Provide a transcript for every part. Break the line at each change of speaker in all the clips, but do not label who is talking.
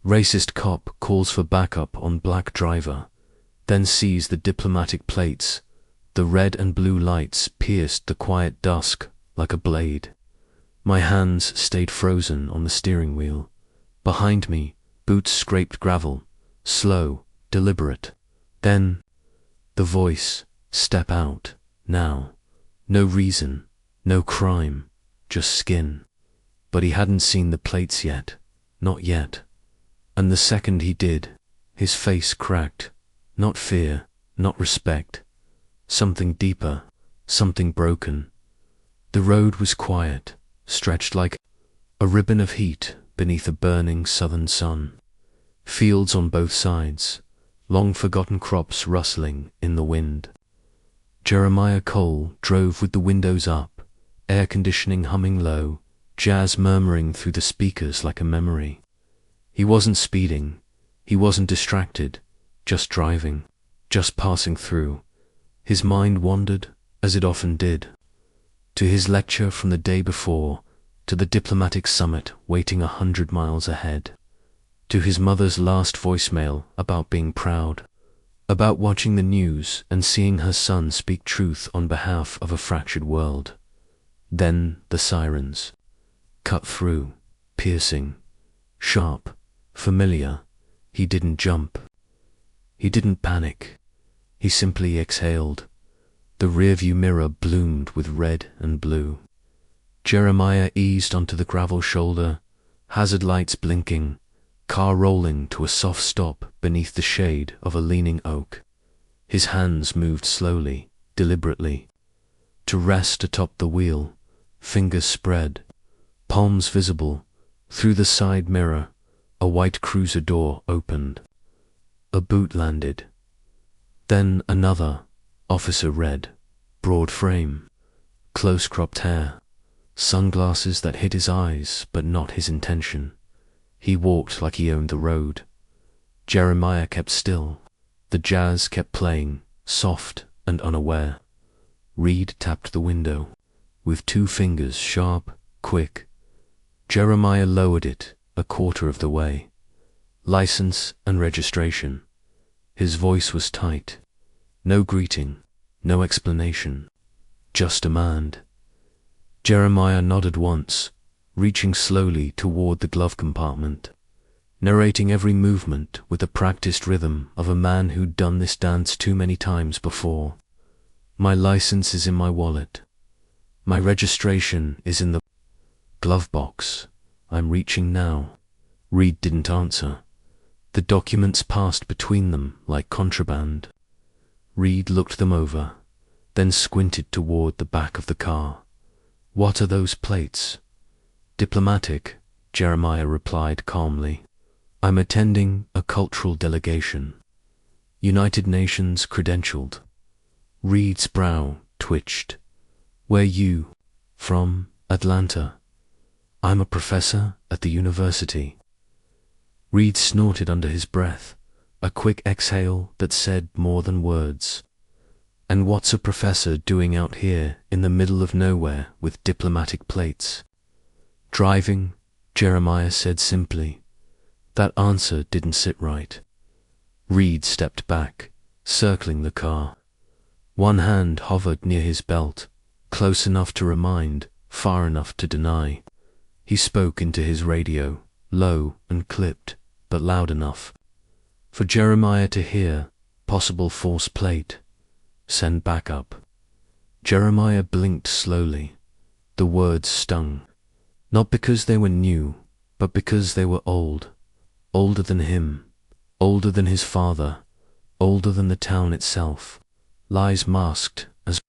Racist cop calls for backup on black driver, then sees the diplomatic plates. The red and blue lights pierced the quiet dusk like a blade. My hands stayed frozen on the steering wheel. Behind me, boots scraped gravel, slow, deliberate. Then, the voice, step out, now. No reason, no crime, just skin. But he hadn't seen the plates yet, not yet. And the second he did, his face cracked. Not fear, not respect. Something deeper, something broken. The road was quiet, stretched like a ribbon of heat beneath a burning southern sun. Fields on both sides, long-forgotten crops rustling in the wind. Jeremiah Cole drove with the windows up, air conditioning humming low, jazz murmuring through the speakers like a memory. He wasn't speeding, he wasn't distracted, just driving, just passing through. His mind wandered, as it often did, to his lecture from the day before, to the diplomatic summit waiting 100 miles ahead, to his mother's last voicemail about being proud, about watching the news and seeing her son speak truth on behalf of a fractured world. Then the sirens. Cut through, piercing, sharp, familiar. He didn't jump. He didn't panic. He simply exhaled. The rearview mirror bloomed with red and blue. Jeremiah eased onto the gravel shoulder, hazard lights blinking, car rolling to a soft stop beneath the shade of a leaning oak. His hands moved slowly, deliberately, to rest atop the wheel, fingers spread, palms visible. Through the side mirror, a white cruiser door opened. A boot landed. Then another, officer red, broad frame, close-cropped hair, sunglasses that hid his eyes but not his intention. He walked like he owned the road. Jeremiah kept still. The jazz kept playing, soft and unaware. Reed tapped the window, with 2 fingers sharp, quick. Jeremiah lowered it a quarter of the way. License and registration. His voice was tight. No greeting, no explanation, just demand. Jeremiah nodded once, reaching slowly toward the glove compartment, narrating every movement with the practiced rhythm of a man who'd done this dance too many times before. My license is in my wallet. My registration is in the glove box. I'm reaching now. Reed didn't answer. The documents passed between them like contraband. Reed looked them over, then squinted toward the back of the car. What are those plates? Diplomatic, Jeremiah replied calmly. I'm attending a cultural delegation. United Nations credentialed. Reed's brow twitched. Where you? From Atlanta. I'm a professor at the university. Reed snorted under his breath, a quick exhale that said more than words. And what's a professor doing out here in the middle of nowhere with diplomatic plates? Driving, Jeremiah said simply. That answer didn't sit right. Reed stepped back, circling the car. One hand hovered near his belt, close enough to remind, far enough to deny. He spoke into his radio, low and clipped, but loud enough for Jeremiah to hear. Possible false plate. Send backup. Jeremiah blinked slowly. The words stung. Not because they were new, but because they were old. Older than him. Older than his father. Older than the town itself. Lies masked as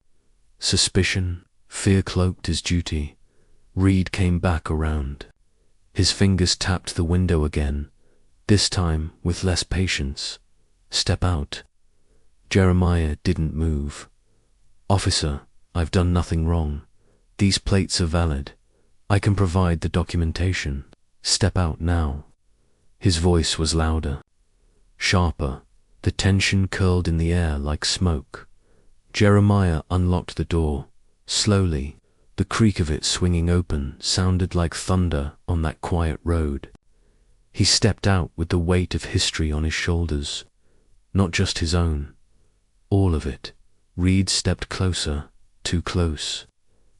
suspicion. Fear cloaked as duty. Reed came back around. His fingers tapped the window again, this time with less patience. Step out. Jeremiah didn't move. Officer, I've done nothing wrong. These plates are valid. I can provide the documentation. Step out now. His voice was louder, sharper. The tension curled in the air like smoke. Jeremiah unlocked the door, slowly. The creak of it swinging open sounded like thunder on that quiet road. He stepped out with the weight of history on his shoulders, not just his own, all of it. Reed stepped closer, too close.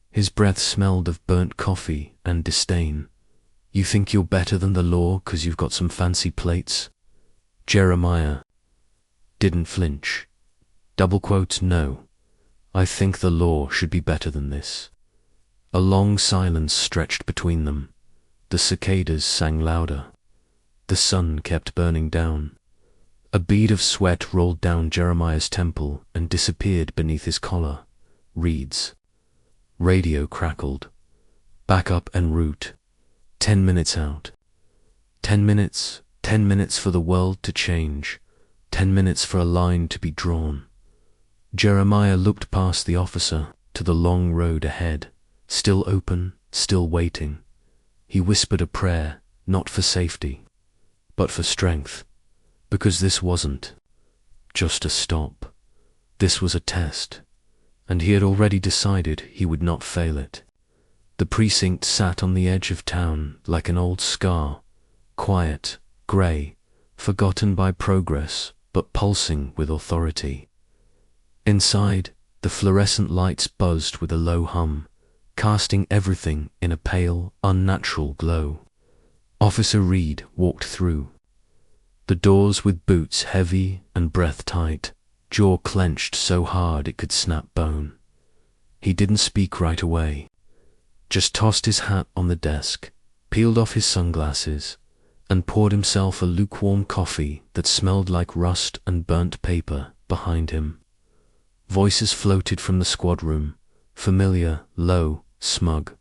His breath smelled of burnt coffee and disdain. You think you're better than the law 'cause you've got some fancy plates? Jeremiah didn't flinch. Double quote, no. I think the law should be better than this. A long silence stretched between them. The cicadas sang louder. The sun kept burning down. A bead of sweat rolled down Jeremiah's temple and disappeared beneath his collar. Reed's radio crackled. Back up en route. 10 minutes out. 10 minutes. 10 minutes for the world to change. 10 minutes for a line to be drawn. Jeremiah looked past the officer to the long road ahead, still open, still waiting. He whispered a prayer, not for safety, but for strength, because this wasn't just a stop. This was a test, and he had already decided he would not fail it. The precinct sat on the edge of town like an old scar, quiet, grey, forgotten by progress, but pulsing with authority. Inside, the fluorescent lights buzzed with a low hum, casting everything in a pale, unnatural glow. Officer Reed walked through. The doors with boots heavy and breath tight, jaw clenched so hard it could snap bone. He didn't speak right away, just tossed his hat on the desk, peeled off his sunglasses, and poured himself a lukewarm coffee that smelled like rust and burnt paper behind him. Voices floated from the squad room, familiar, low, smug.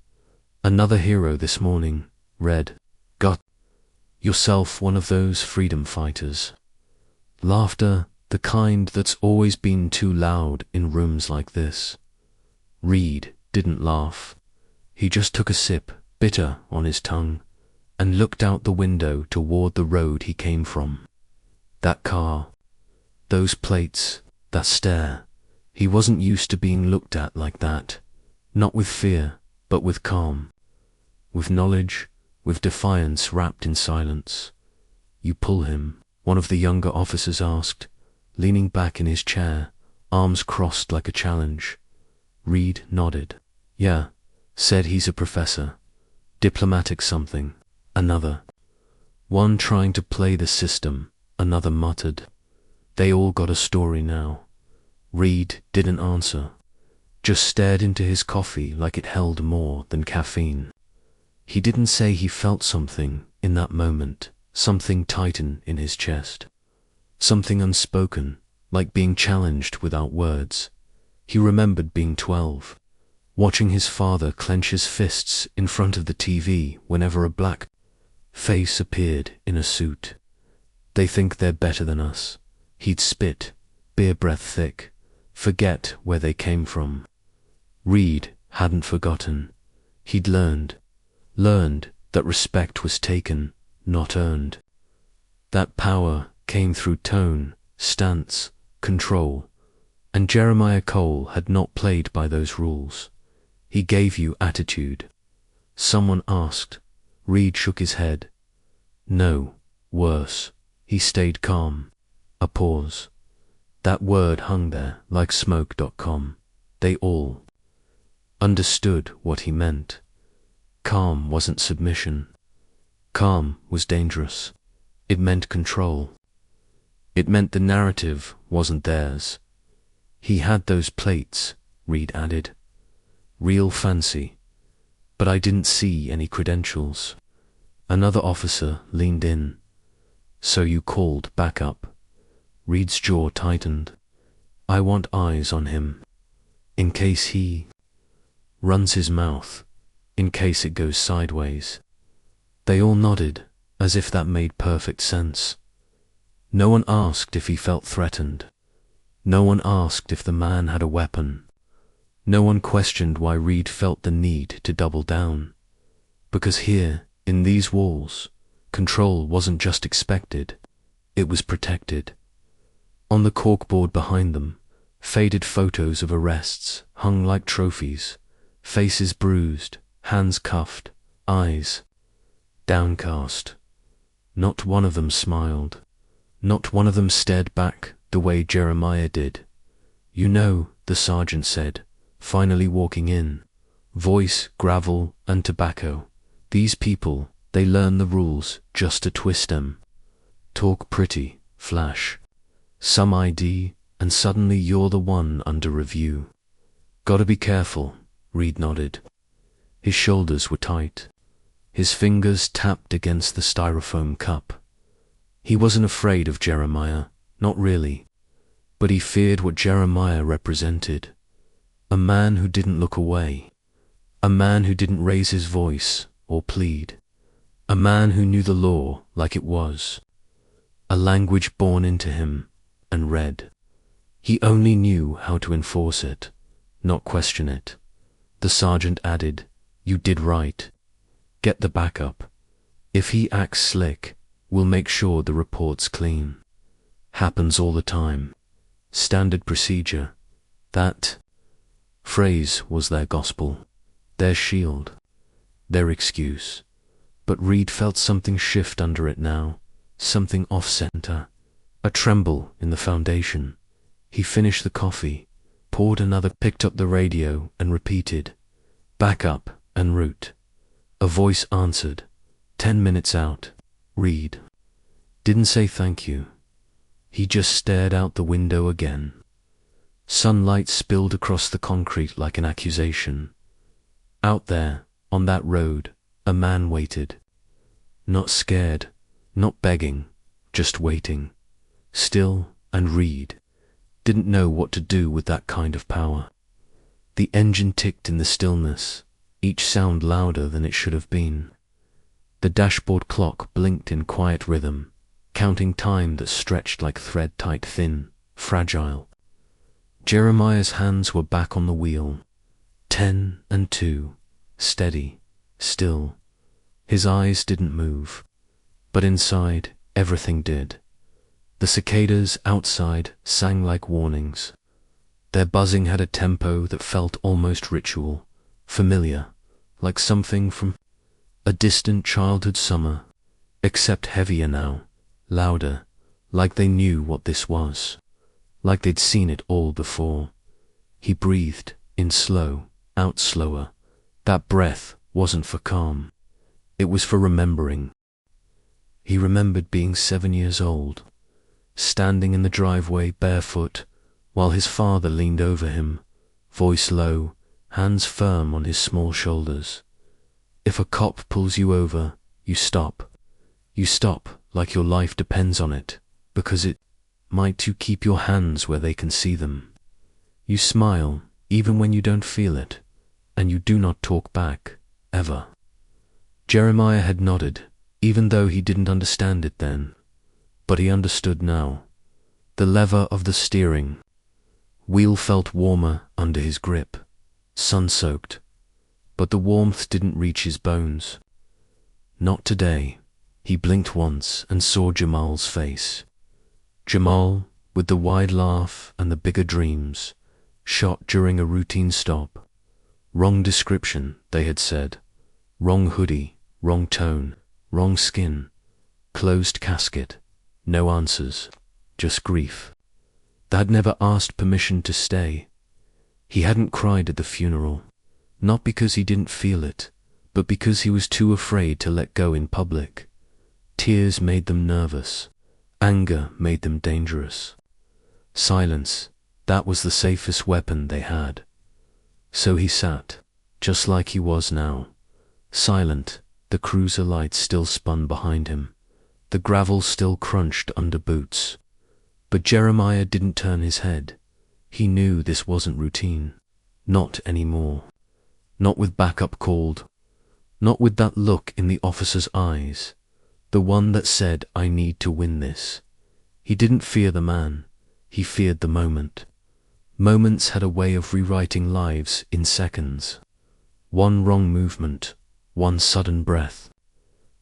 Another hero this morning, Red. Got yourself one of those freedom fighters. Laughter, the kind that's always been too loud in rooms like this. Reed didn't laugh. He just took a sip, bitter on his tongue, and looked out the window toward the road he came from. That car, those plates, that stare. He wasn't used to being looked at like that, not with fear, but with calm, with knowledge, with defiance wrapped in silence. You pull him, one of the younger officers asked, leaning back in his chair, arms crossed like a challenge. Reed nodded. Yeah, said he's a professor. Diplomatic something. Another. One trying to play the system, another muttered. They all got a story now. Reed didn't answer, just stared into his coffee like it held more than caffeine. He didn't say he felt something in that moment, something tighten in his chest, something unspoken, like being challenged without words. He remembered being 12, watching his father clench his fists in front of the TV whenever a black face appeared in a suit. They think they're better than us. He'd spit, beer breath thick, forget where they came from. Reed hadn't forgotten. He'd learned that respect was taken, not earned. That power came through tone, stance, control, and Jeremiah Cole had not played by those rules. He gave you attitude. Someone asked. Reed shook his head. No, worse. He stayed calm. A pause. That word hung there like smoke.com. They all understood what he meant. Calm wasn't submission. Calm was dangerous. It meant control. It meant the narrative wasn't theirs. He had those plates, Reed added. Real fancy. But I didn't see any credentials. Another officer leaned in. So you called backup. Reed's jaw tightened. I want eyes on him. In case he runs his mouth. In case it goes sideways. They all nodded, as if that made perfect sense. No one asked if he felt threatened. No one asked if the man had a weapon. No one questioned why Reed felt the need to double down. Because here, in these walls, control wasn't just expected, it was protected. On the corkboard behind them, faded photos of arrests hung like trophies, faces bruised, hands cuffed, eyes downcast. Not one of them smiled. Not one of them stared back the way Jeremiah did. "You know," the sergeant said, finally walking in. Voice, gravel, and tobacco. "These people, they learn the rules just to twist 'em. Talk pretty, flash. Some ID, and suddenly you're the one under review." "Gotta be careful," Reed nodded. His shoulders were tight. His fingers tapped against the styrofoam cup. He wasn't afraid of Jeremiah, not really, but he feared what Jeremiah represented. A man who didn't look away. A man who didn't raise his voice or plead. A man who knew the law like it was. A language born into him and read. He only knew how to enforce it, not question it. The sergeant added, "You did right. Get the backup. If he acts slick, we'll make sure the report's clean." Happens all the time. Standard procedure. That phrase was their gospel, their shield, their excuse. But Reed felt something shift under it now, something off-center, a tremble in the foundation. He finished the coffee, poured another, picked up the radio and repeated, "Backup en route." A voice answered, 10 minutes out. Reed didn't say thank you. He just stared out the window again. Sunlight spilled across the concrete like an accusation. Out there, on that road, a man waited. Not scared, not begging, just waiting. Still, and Reed didn't know what to do with that kind of power. The engine ticked in the stillness, each sound louder than it should have been. The dashboard clock blinked in quiet rhythm, counting time that stretched like thread tight thin, fragile. Jeremiah's hands were back on the wheel. 10 and 2, steady, still. His eyes didn't move, but inside, everything did. The cicadas outside sang like warnings. Their buzzing had a tempo that felt almost ritual, familiar, like something from a distant childhood summer, except heavier now, louder, like they knew what this was, like they'd seen it all before. He breathed, in slow, out slower. That breath wasn't for calm. It was for remembering. He remembered being 7 years old, standing in the driveway barefoot, while his father leaned over him, voice low, hands firm on his small shoulders. If a cop pulls you over, you stop. You stop like your life depends on it, because it might to keep your hands where they can see them. You smile, even when you don't feel it, and you do not talk back, ever. Jeremiah had nodded, even though he didn't understand it then. But he understood now. The lever of the steering wheel felt warmer under his grip, sun-soaked, but the warmth didn't reach his bones. Not today. He blinked once and saw Jamal's face. Jamal, with the wide laugh and the bigger dreams, shot during a routine stop. Wrong description, they had said. Wrong hoodie, wrong tone, wrong skin. Closed casket. No answers, just grief. They had never asked permission to stay. He hadn't cried at the funeral, not because he didn't feel it, but because he was too afraid to let go in public. Tears made them nervous. Anger made them dangerous. Silence, that was the safest weapon they had. So he sat, just like he was now, silent. The cruiser lights still spun behind him. The gravel still crunched under boots. But Jeremiah didn't turn his head. He knew this wasn't routine. Not anymore. Not with backup called. Not with that look in the officer's eyes. The one that said, "I need to win this." He didn't fear the man. He feared the moment. Moments had a way of rewriting lives in seconds. One wrong movement, one sudden breath,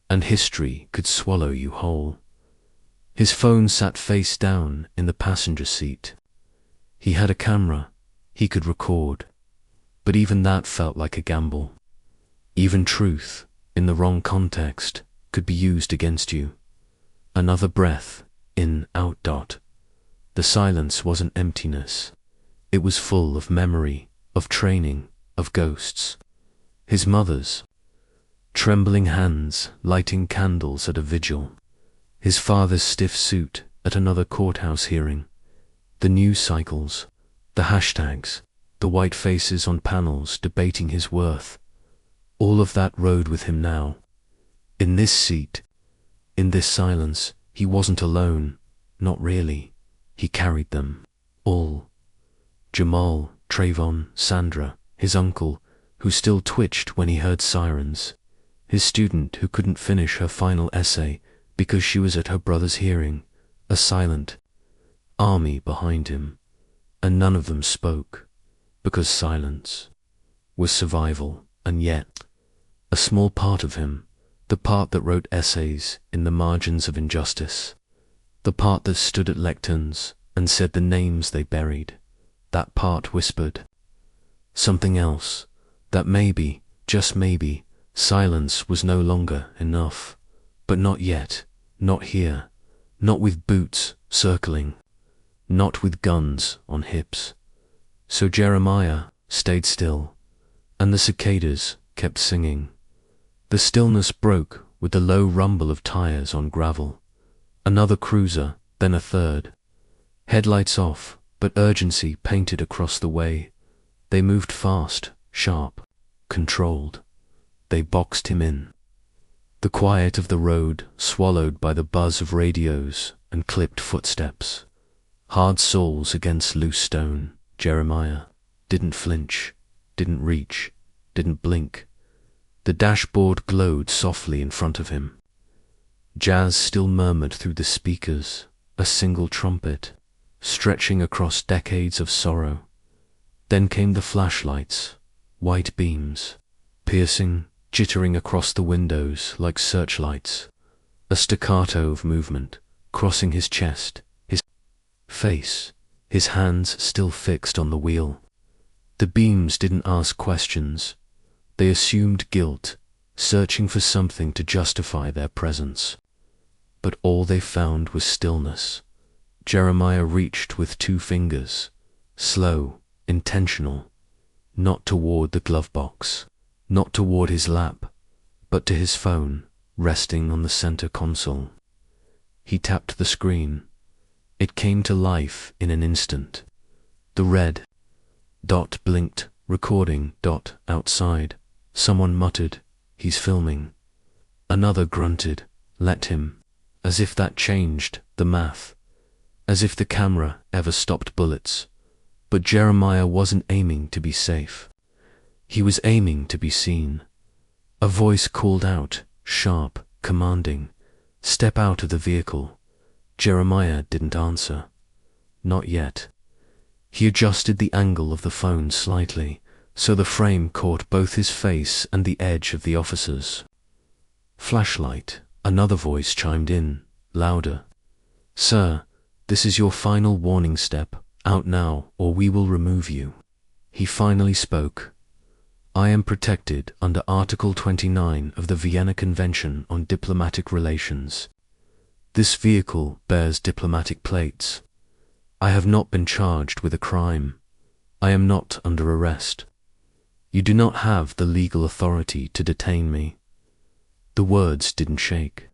and history could swallow you whole. His phone sat face down in the passenger seat. He had a camera. He could record. But even that felt like a gamble. Even truth, in the wrong context, could be used against you. Another breath, in, out. The silence wasn't emptiness. It was full of memory, of training, of ghosts. His mother's trembling hands lighting candles at a vigil. His father's stiff suit at another courthouse hearing. The news cycles, the hashtags, the white faces on panels debating his worth. All of that rode with him now. In this seat, in this silence, he wasn't alone. Not really. He carried them. All. Jamal, Trayvon, Sandra, his uncle, who still twitched when he heard sirens. His student who couldn't finish her final essay because she was at her brother's hearing. A silent army behind him. And none of them spoke. Because silence was survival. And yet, a small part of him, the part that wrote essays in the margins of injustice, the part that stood at lecterns and said the names they buried, that part whispered something else, that maybe, just maybe, silence was no longer enough. But not yet, not here, not with boots circling, not with guns on hips. So Jeremiah stayed still, and the cicadas kept singing. The stillness broke with the low rumble of tires on gravel. Another cruiser, then a third. Headlights off, but urgency painted across the way. They moved fast, sharp, controlled. They boxed him in. The quiet of the road swallowed by the buzz of radios and clipped footsteps. Hard soles against loose stone. Jeremiah didn't flinch, didn't reach, didn't blink. The dashboard glowed softly in front of him. Jazz still murmured through the speakers, a single trumpet, stretching across decades of sorrow. Then came the flashlights, white beams, piercing, jittering across the windows like searchlights. A staccato of movement, crossing his chest, his face, his hands still fixed on the wheel. The beams didn't ask questions. They assumed guilt, searching for something to justify their presence. But all they found was stillness. Jeremiah reached with 2 fingers, slow, intentional, not toward the glove box, not toward his lap, but to his phone, resting on the center console. He tapped the screen. It came to life in an instant. The red dot blinked, recording dot outside. Someone muttered, "He's filming." Another grunted, "Let him." As if that changed the math. As if the camera ever stopped bullets. But Jeremiah wasn't aiming to be safe. He was aiming to be seen. A voice called out, sharp, commanding, "Step out of the vehicle." Jeremiah didn't answer. Not yet. He adjusted the angle of the phone slightly, so the frame caught both his face and the edge of the officer's. "Flashlight," another voice chimed in, louder. "Sir, this is your final warning step. Out now, or we will remove you." He finally spoke. "I am protected under Article 29 of the Vienna Convention on Diplomatic Relations. This vehicle bears diplomatic plates. I have not been charged with a crime. I am not under arrest. You do not have the legal authority to detain me." The words didn't shake.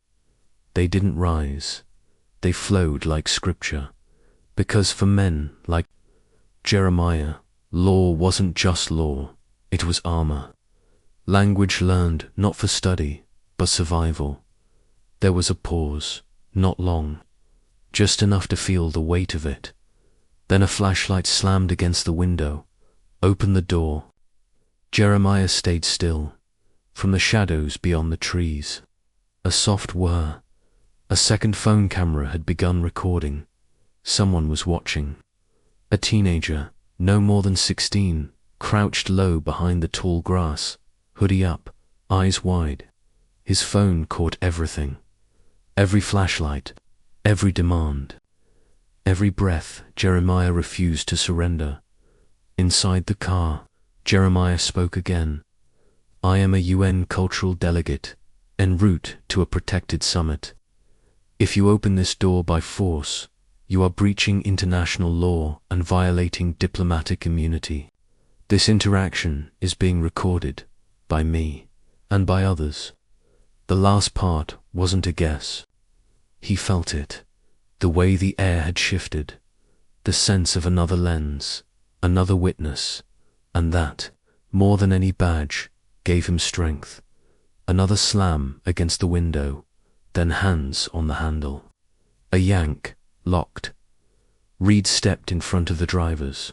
They didn't rise. They flowed like scripture. Because for men like Jeremiah, law wasn't just law, it was armor. Language learned not for study, but survival. There was a pause, not long, just enough to feel the weight of it. Then a flashlight slammed against the window, opened the door. Jeremiah stayed still, from the shadows beyond the trees. A soft whir. A second phone camera had begun recording. Someone was watching. A teenager, no more than 16, crouched low behind the tall grass, hoodie up, eyes wide. His phone caught everything. Every flashlight, every demand. Every breath Jeremiah refused to surrender. Inside the car, Jeremiah spoke again. "I am a UN cultural delegate, en route to a protected summit. If you open this door by force, you are breaching international law and violating diplomatic immunity. This interaction is being recorded by me and by others. The last part wasn't a guess. He felt it, the way the air had shifted, the sense of another lens, another witness, and that, more than any badge, gave him strength. Another slam against the window, then hands on the handle. A yank, locked. Reed stepped in front of the driver's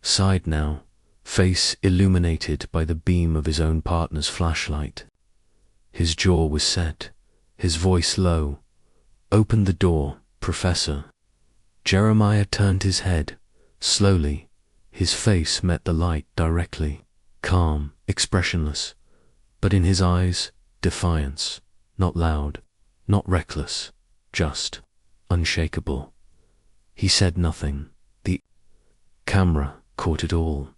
side now, face illuminated by the beam of his own partner's flashlight. His jaw was set, his voice low. "Open the door, Professor." Jeremiah turned his head, slowly. His face met the light directly, calm, expressionless, but in his eyes, defiance, not loud, not reckless, just unshakable. He said nothing. The camera caught it all.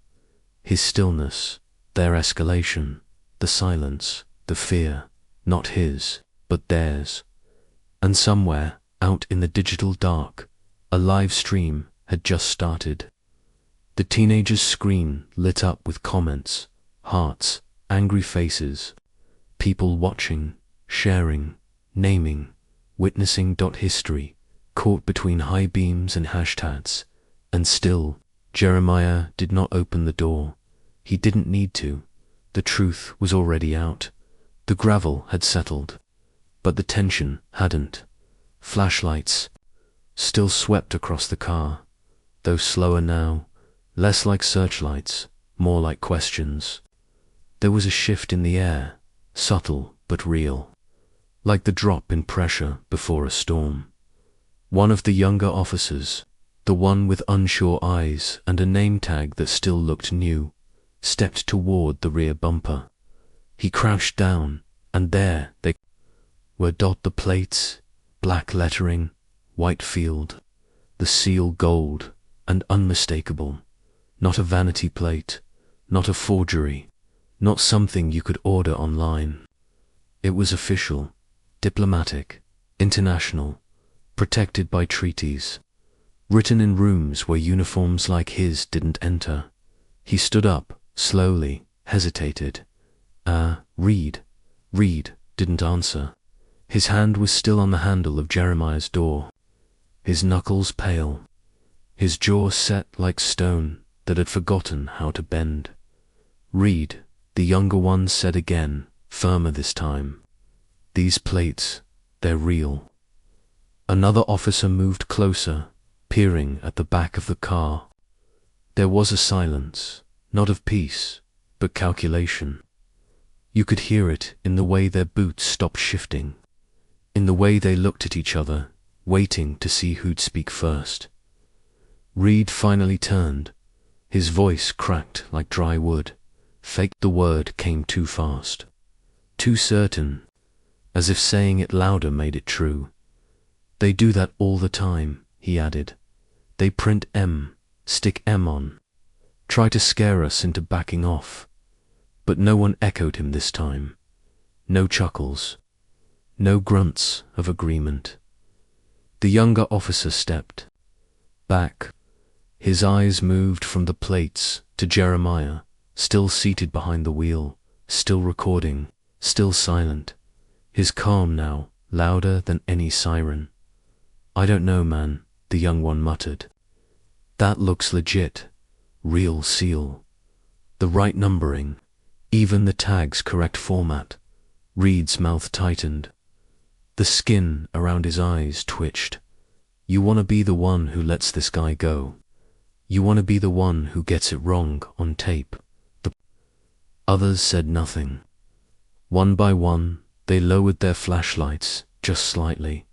His stillness, their escalation, the silence, the fear, not his, but theirs. And somewhere, out in the digital dark, a live stream had just started. The teenager's screen lit up with comments, hearts, angry faces, people watching, sharing, naming, witnessing. History, caught between high beams and hashtags, and still, Jeremiah did not open the door. He didn't need to. The truth was already out. The gravel had settled, but the tension hadn't. Flashlights still swept across the car, though slower now, less like searchlights, more like questions. There was a shift in the air, subtle but real, like the drop in pressure before a storm. One of the younger officers, the one with unsure eyes and a name tag that still looked new, stepped toward the rear bumper. He crouched down, and there they were. The plates, black lettering, white field, the seal gold and unmistakable. Not a vanity plate, not a forgery, not something you could order online. It was official, diplomatic, international, protected by treaties, written in rooms where uniforms like his didn't enter. He stood up, slowly, hesitated. Reed didn't answer. His hand was still on the handle of Jeremiah's door, his knuckles pale, his jaw set like stone that had forgotten how to bend. "Reed," the younger one said again, firmer this time. "These plates, they're real." Another officer moved closer, peering at the back of the car. There was a silence, not of peace, but calculation. You could hear it in the way their boots stopped shifting, in the way they looked at each other, waiting to see who'd speak first. Reed finally turned. His voice cracked like dry wood. Faked. The word came too fast, too certain, as if saying it louder made it true. "They do that all the time," he added. "They print M, stick M on, try to scare us into backing off." But no one echoed him this time. No chuckles, no grunts of agreement. The younger officer stepped back. His eyes moved from the plates to Jeremiah, still seated behind the wheel, still recording, still silent. His calm now, louder than any siren. "I don't know, man," the young one muttered. "That looks legit. Real seal. The right numbering. Even the tag's correct format." Reed's mouth tightened. The skin around his eyes twitched. "You want to be the one who lets this guy go. You want to be the one who gets it wrong on tape." The others said nothing. One by one, they lowered their flashlights, just slightly.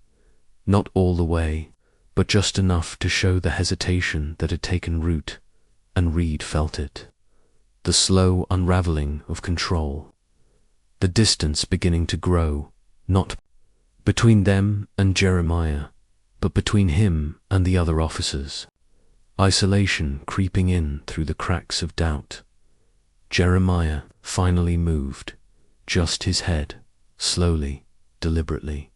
Not all the way, but just enough to show the hesitation that had taken root, and Reed felt it. The slow unraveling of control. The distance beginning to grow, not between them and Jeremiah, but between him and the other officers. Isolation creeping in through the cracks of doubt. Jeremiah finally moved, just his head, slowly, deliberately.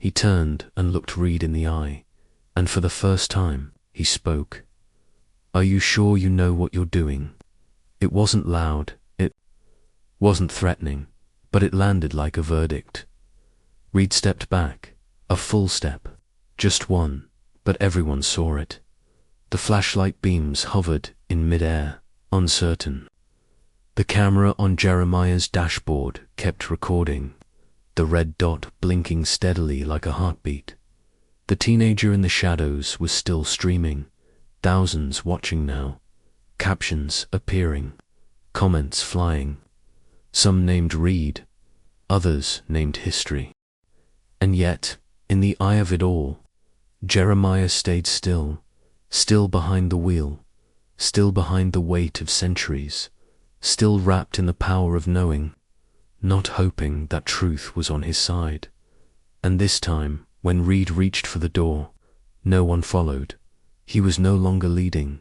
He turned and looked Reed in the eye, and for the first time, he spoke. "Are you sure you know what you're doing?" It wasn't loud, it wasn't threatening, but it landed like a verdict. Reed stepped back, a full step, just one, but everyone saw it. The flashlight beams hovered in mid-air, uncertain. The camera on Jeremiah's dashboard kept recording, the red dot blinking steadily like a heartbeat. The teenager in the shadows was still streaming, thousands watching now, captions appearing, comments flying. Some named Reed, others named history. And yet, in the eye of it all, Jeremiah stayed still, still behind the wheel, still behind the weight of centuries, still wrapped in the power of knowing, not hoping that truth was on his side. And this time, when Reed reached for the door, no one followed. He was no longer leading.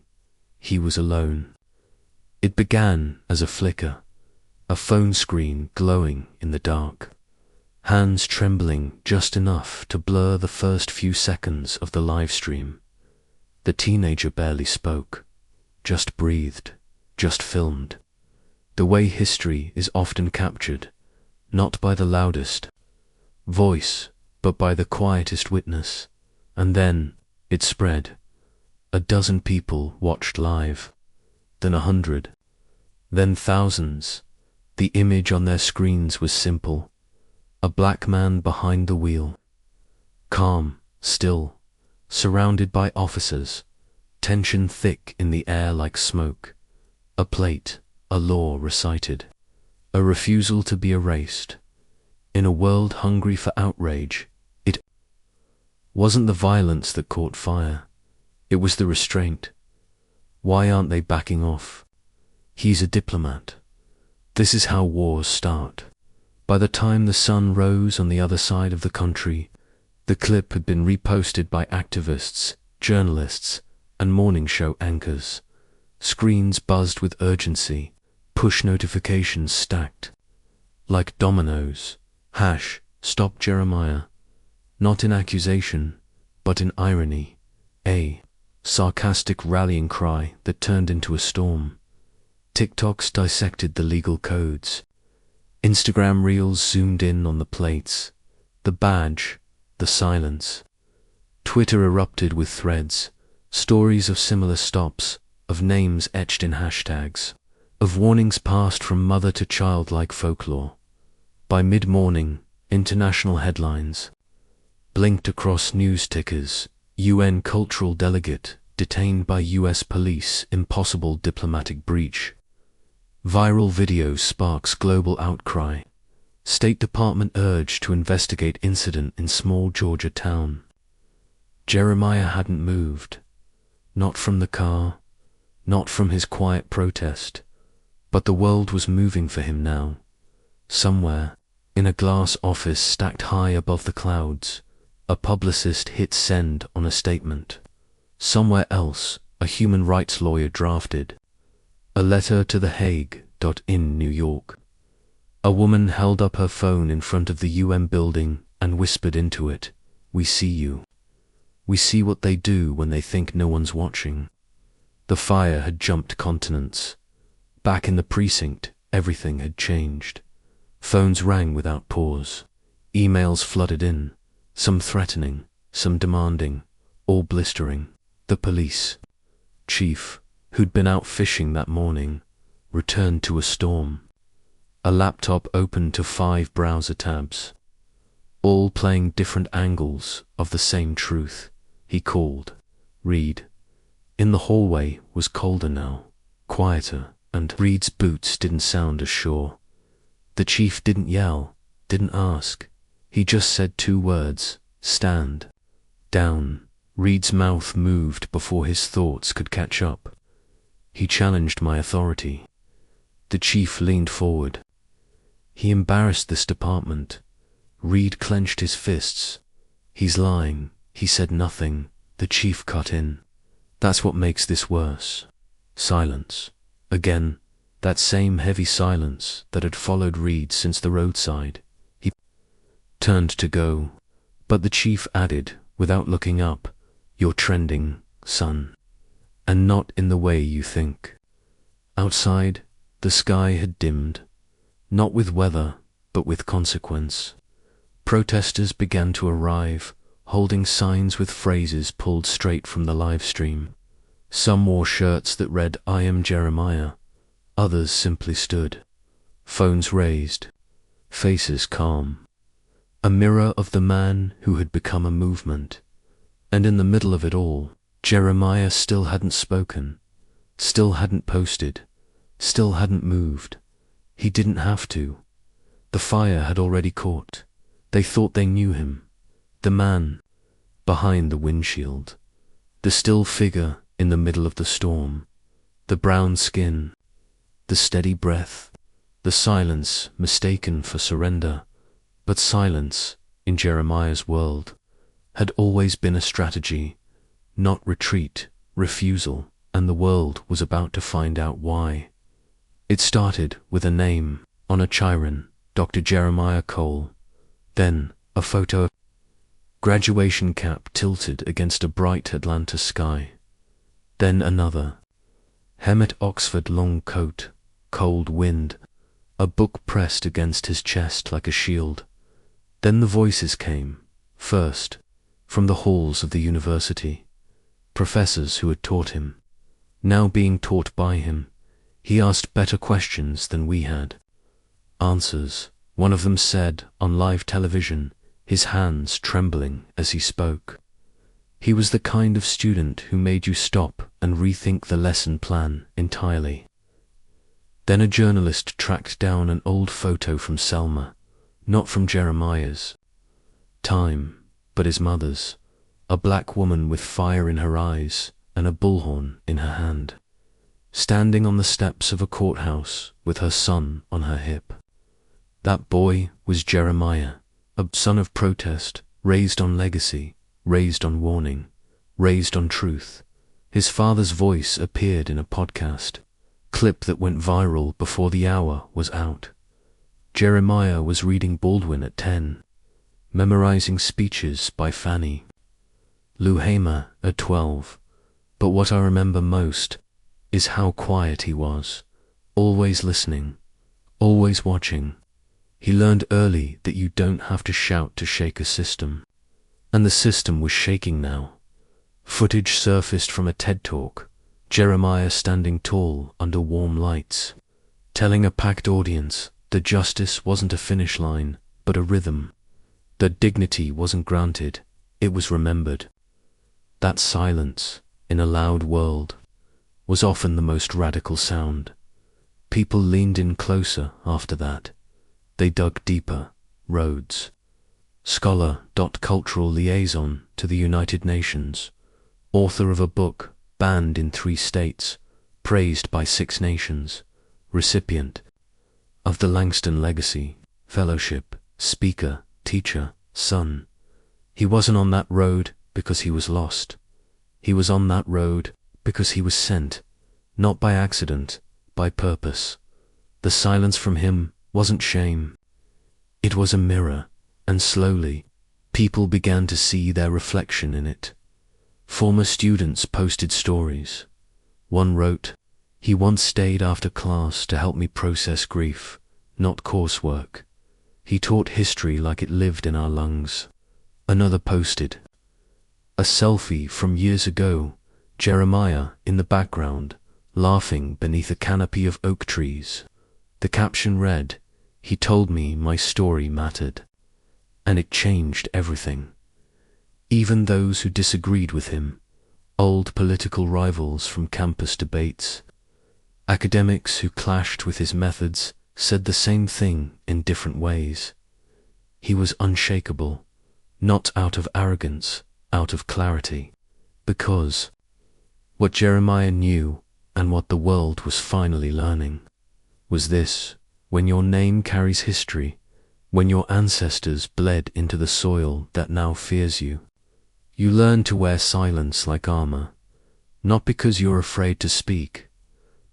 He was alone. It began as a flicker, a phone screen glowing in the dark, hands trembling just enough to blur the first few seconds of the live stream. The teenager barely spoke, just breathed, just filmed. The way history is often captured, not by the loudest voice, but by the quietest witness. And then it spread. A dozen people watched live, then 100, then thousands. The image on their screens was simple. A black man behind the wheel, calm, still, surrounded by officers, tension thick in the air like smoke. A plate, a law recited, a refusal to be erased. In a world hungry for outrage, it wasn't the violence that caught fire. It was the restraint. Why aren't they backing off? He's a diplomat. This is how wars start. By the time the sun rose on the other side of the country, the clip had been reposted by activists, journalists, and morning show anchors. Screens buzzed with urgency, push notifications stacked. Like dominoes. Stop Jeremiah. Not in accusation, but in irony. A sarcastic rallying cry that turned into a storm. TikToks dissected the legal codes. Instagram reels zoomed in on the plates, the badge, the silence. Twitter erupted with threads, stories of similar stops, of names etched in hashtags, of warnings passed from mother to child like folklore. By mid-morning, international headlines blinked across news tickers. UN cultural delegate detained by US police, impossible diplomatic breach. Viral video sparks global outcry. State Department urged to investigate incident in small Georgia town. Jeremiah hadn't moved. Not from the car, not from his quiet protest, but the world was moving for him now. Somewhere, in a glass office stacked high above the clouds, a publicist hit send on a statement. Somewhere else, a human rights lawyer drafted a letter to The Hague. In New York. A woman held up her phone in front of the UN building and whispered into it, "We see you. We see what they do when they think no one's watching." The fire had jumped continents. Back in the precinct, everything had changed. Phones rang without pause. Emails flooded in, some threatening, some demanding, all blistering. The police chief, who'd been out fishing that morning, returned to a storm. A laptop opened to 5 browser tabs, all playing different angles of the same truth. He called. Reed. In the hallway was colder now, quieter, and Reed's boots didn't sound as sure. The chief didn't yell, didn't ask. He just said 2 words, "Stand down." Reed's mouth moved before his thoughts could catch up. He challenged my authority. The chief leaned forward. He embarrassed this department. Reed clenched his fists. "He's lying." He said nothing. The chief cut in. "That's what makes this worse." Silence. Again, that same heavy silence that had followed Reed since the roadside. He turned to go, But the chief added, without looking up, "You're trending, son. And not in the way you think." Outside, the sky had dimmed, not with weather, but with consequence. Protesters began to arrive, holding signs with phrases pulled straight from the live stream. Some wore shirts that read, "I am Jeremiah." Others simply stood, phones raised, faces calm. A mirror of the man who had become a movement. And in the middle of it all, Jeremiah still hadn't spoken, still hadn't posted, still hadn't moved. He didn't have to. The fire had already caught. They thought they knew him. The man behind the windshield. The still figure in the middle of the storm. The brown skin. The steady breath. The silence mistaken for surrender. But silence, in Jeremiah's world, had always been a strategy, not retreat, refusal, and the world was about to find out why. It started with a name on a chyron, Dr. Jeremiah Cole. Then a photo of graduation cap tilted against a bright Atlanta sky. Then another. Hem Oxford long coat, cold wind, a book pressed against his chest like a shield. Then the voices came, first, from the halls of the university. Professors who had taught him, now being taught by him. He asked better questions than we had. Answers, one of them said on live television, his hands trembling as he spoke. He was the kind of student who made you stop and rethink the lesson plan entirely. Then a journalist tracked down an old photo from Selma, not from Jeremiah's time, but his mother's, a black woman with fire in her eyes and a bullhorn in her hand, standing on the steps of a courthouse with her son on her hip. That boy was Jeremiah, a son of protest, raised on legacy, raised on warning, raised on truth. His father's voice appeared in a podcast, clip that went viral before the hour was out. Jeremiah was reading Baldwin at 10, memorizing speeches by Fannie Lou Hamer at 12. But what I remember most is how quiet he was, always listening, always watching. He learned early that you don't have to shout to shake a system. And the system was shaking now. Footage surfaced from a TED Talk, Jeremiah standing tall under warm lights, telling a packed audience that justice wasn't a finish line, but a rhythm. That dignity wasn't granted, it was remembered. That silence, in a loud world, was often the most radical sound. People leaned in closer after that. They dug deeper. Rhodes, scholar, cultural liaison to the United Nations, author of a book banned in 3 states, praised by 6 nations, recipient of the Langston Legacy Fellowship, speaker, teacher, son. He wasn't on that road because he was lost. He was on that road because he was sent, not by accident, by purpose. The silence from him wasn't shame. It was a mirror, and slowly, people began to see their reflection in it. Former students posted stories. One wrote, "He once stayed after class to help me process grief, not coursework. He taught history like it lived in our lungs." Another posted, a selfie from years ago, Jeremiah in the background, laughing beneath a canopy of oak trees. The caption read, "He told me my story mattered." And it changed everything. Even those who disagreed with him, old political rivals from campus debates, academics who clashed with his methods, said the same thing in different ways. He was unshakable, not out of arrogance, out of clarity, because what Jeremiah knew, and what the world was finally learning, was this: when your name carries history, when your ancestors bled into the soil that now fears you, you learn to wear silence like armor, not because you're afraid to speak,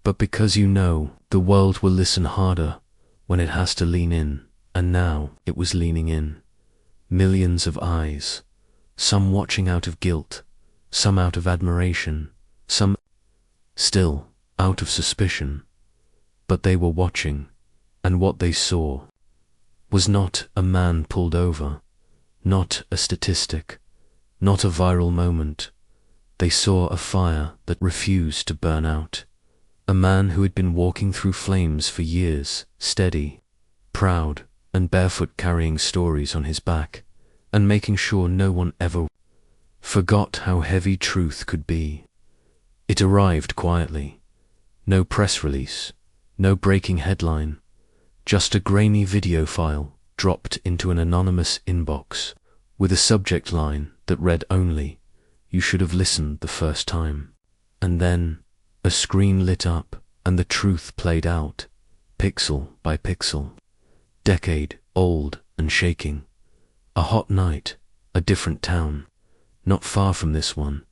but because you know the world will listen harder when it has to lean in, and now it was leaning in. millions of eyes, some watching out of guilt, some out of admiration, some still out of suspicion. But they were watching, and what they saw was not a man pulled over, not a statistic, not a viral moment. They saw a fire that refused to burn out. A man who had been walking through flames for years, steady, proud, and barefoot, carrying stories on his back, and making sure no one ever forgot how heavy truth could be. It arrived quietly. No press release, no breaking headline, just a grainy video file dropped into an anonymous inbox with a subject line that read only, "You should have listened the first time." And then a screen lit up and the truth played out, pixel by pixel. Decade old and shaking. A hot night, a different town, not far from this one,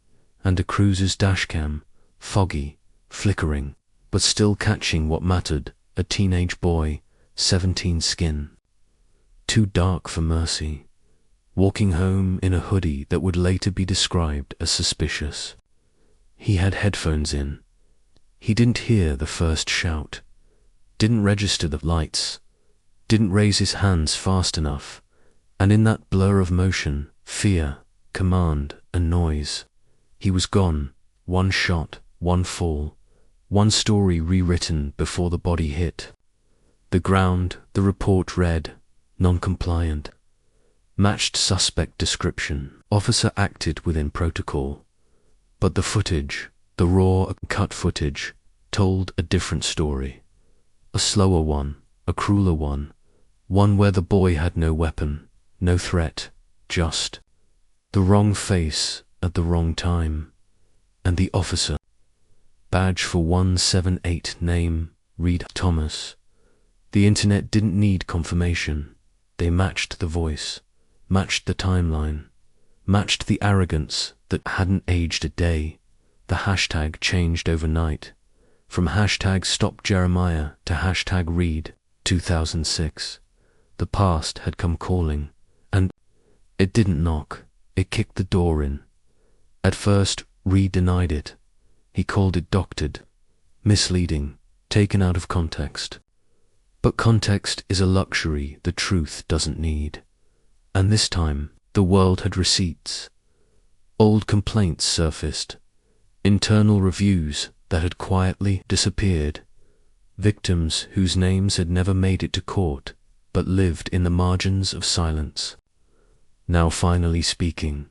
and a cruiser's dashcam, foggy, flickering, but still catching what mattered, a teenage boy, 17, skin too dark for mercy, walking home in a hoodie that would later be described as suspicious. He had headphones in. He didn't hear the first shout, didn't register the lights, didn't raise his hands fast enough, and in that blur of motion, fear, command, and noise, he was gone. One shot, one fall, one story rewritten before the body hit the ground. The report read, non-compliant, matched suspect description. Officer acted within protocol. But the footage, the raw, cut footage, told a different story. A slower one, a crueler one where the boy had no weapon, no threat, just the wrong face at the wrong time. And the officer, badge for 178, name, Reed Thomas. The internet didn't need confirmation. They matched the voice, matched the timeline, matched the arrogance that hadn't aged a day. The hashtag changed overnight, from hashtag Stop Jeremiah to hashtag Reed 2006. The past had come calling, and it didn't knock, it kicked the door in. At first, Reed denied it. He called it doctored, misleading, taken out of context. But context is a luxury the truth doesn't need. And this time, the world had receipts. Old complaints surfaced, internal reviews that had quietly disappeared, victims whose names had never made it to court but lived in the margins of silence. Now finally speaking.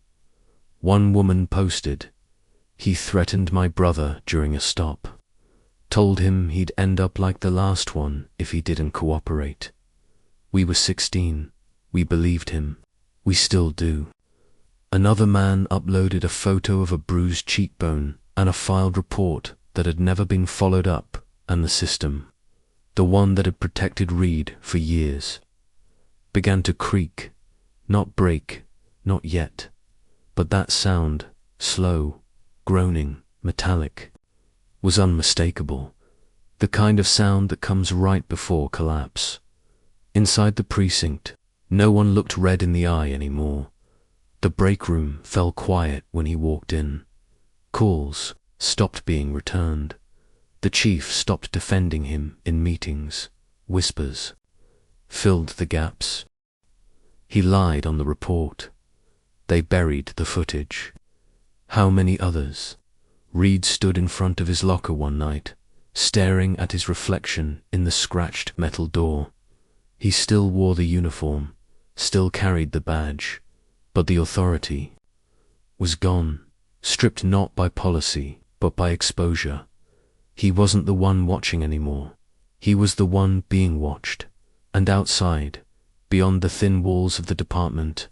One woman posted, "He threatened my brother during a stop. Told him he'd end up like the last one if he didn't cooperate. We were 16. We believed him. We still do." Another man uploaded a photo of a bruised cheekbone and a filed report that had never been followed up, and the system, the one that had protected Reed for years, began to creak, not break, not yet, but that sound, slow, groaning, metallic, was unmistakable, the kind of sound that comes right before collapse. Inside the precinct, no one looked red in the eye anymore. The break room fell quiet when he walked in. Calls stopped being returned. The chief stopped defending him in meetings. Whispers filled the gaps. He lied on the report. They buried the footage. How many others? Reed stood in front of his locker one night, staring at his reflection in the scratched metal door. He still wore the uniform, still carried the badge, but the authority was gone, stripped not by policy, but by exposure. He wasn't the one watching anymore. He was the one being watched. And outside, beyond the thin walls of the department,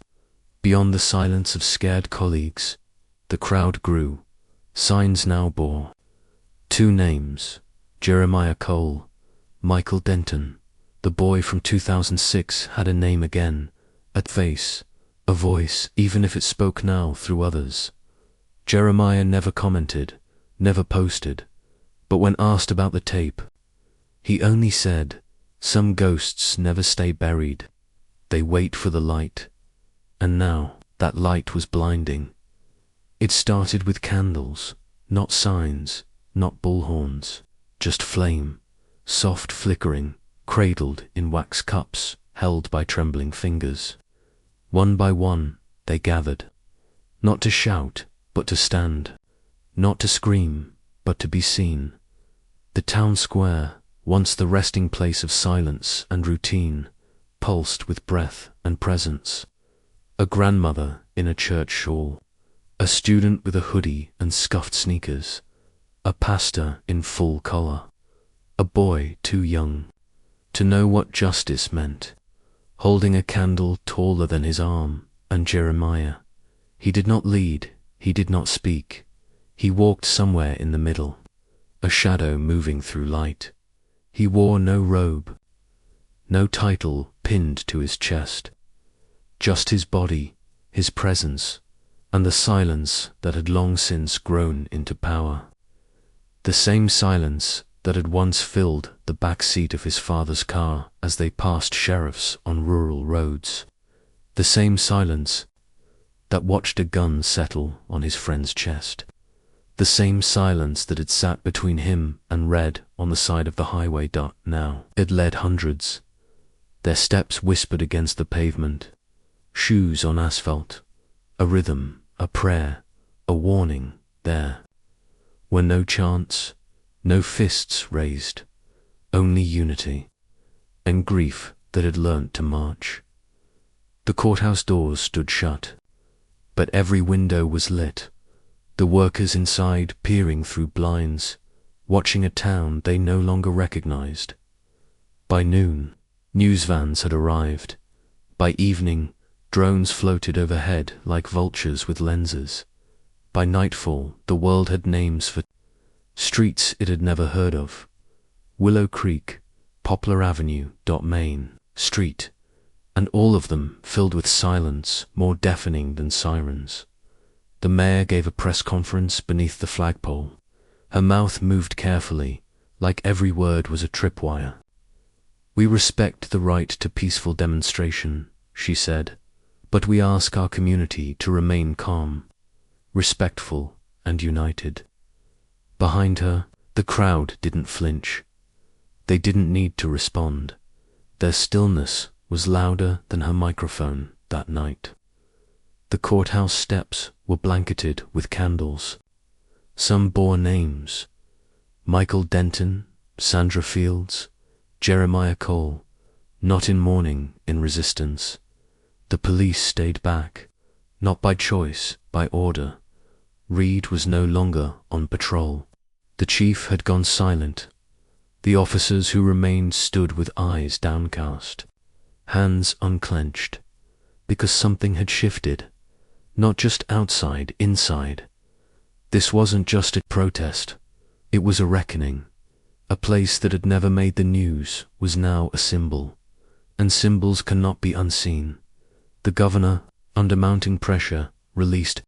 beyond the silence of scared colleagues, the crowd grew. Signs now bore 2 names, Jeremiah Cole, Michael Denton. The boy from 2006 had a name again, a face, a voice, even if it spoke now through others. Jeremiah never commented, never posted, but when asked about the tape, he only said, "Some ghosts never stay buried. They wait for the light." And now that light was blinding. It started with candles, not signs, not bullhorns, just flame, soft flickering, cradled in wax cups held by trembling fingers. One by one they gathered, not to shout, but to stand, not to scream, but to be seen. The town square, once the resting place of silence and routine, pulsed with breath and presence. A grandmother in a church shawl, a student with a hoodie and scuffed sneakers, a pastor in full collar, a boy too young to know what justice meant, holding a candle taller than his arm, and Jeremiah. He did not lead, he did not speak. He walked somewhere in the middle, a shadow moving through light. He wore no robe, no title pinned to his chest, just his body, his presence, and the silence that had long since grown into power. The same silence that had once filled the back seat of his father's car as they passed sheriffs on rural roads. The same silence that watched a gun settle on his friend's chest. The same silence that had sat between him and Red on the side of the highway. Now it led hundreds. Their steps whispered against the pavement, shoes on asphalt, a rhythm, a prayer, a warning there, where no chants, no fists raised, only unity, and grief that had learnt to march. The courthouse doors stood shut, but every window was lit, the workers inside peering through blinds, watching a town they no longer recognized. By noon, news vans had arrived. By evening, drones floated overhead like vultures with lenses. By nightfall, the world had names for streets it had never heard of. Willow Creek, Poplar Avenue, Main Street, and all of them filled with silence more deafening than sirens. The mayor gave a press conference beneath the flagpole. Her mouth moved carefully, like every word was a tripwire. "We respect the right to peaceful demonstration," she said, "but we ask our community to remain calm, respectful, and united." Behind her, the crowd didn't flinch. They didn't need to respond. Their stillness was louder than her microphone that night. The courthouse steps were blanketed with candles. Some bore names: Michael Denton, Sandra Fields, Jeremiah Cole, not in mourning, in resistance. The police stayed back, not by choice, by order. Reed was no longer on patrol. The chief had gone silent. The officers who remained stood with eyes downcast, hands unclenched, because something had shifted, not just outside, inside. This wasn't just a protest, it was a reckoning. A place that had never made the news was now a symbol, and symbols cannot be unseen. The governor, under mounting pressure, released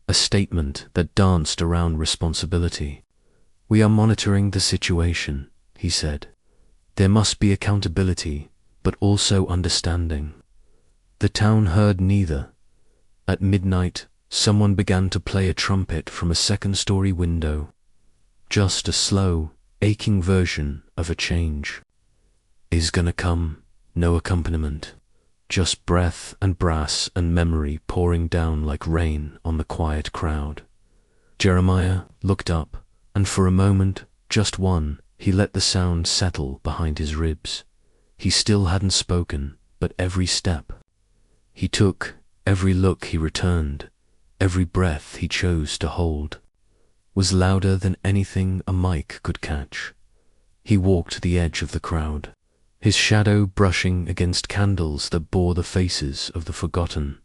a statement that danced around responsibility. "We are monitoring the situation," he said. "There must be accountability, but also understanding." The town heard neither. At midnight, someone began to play a trumpet from a second-story window. Just a slow, aching version of a change. Is gonna come, no accompaniment, just breath and brass and memory pouring down like rain on the quiet crowd. Jeremiah looked up, and for a moment, just one, he let the sound settle behind his ribs. He still hadn't spoken, but every step he took, every look he returned, every breath he chose to hold, was louder than anything a mic could catch. He walked the edge of the crowd, his shadow brushing against candles that bore the faces of the forgotten,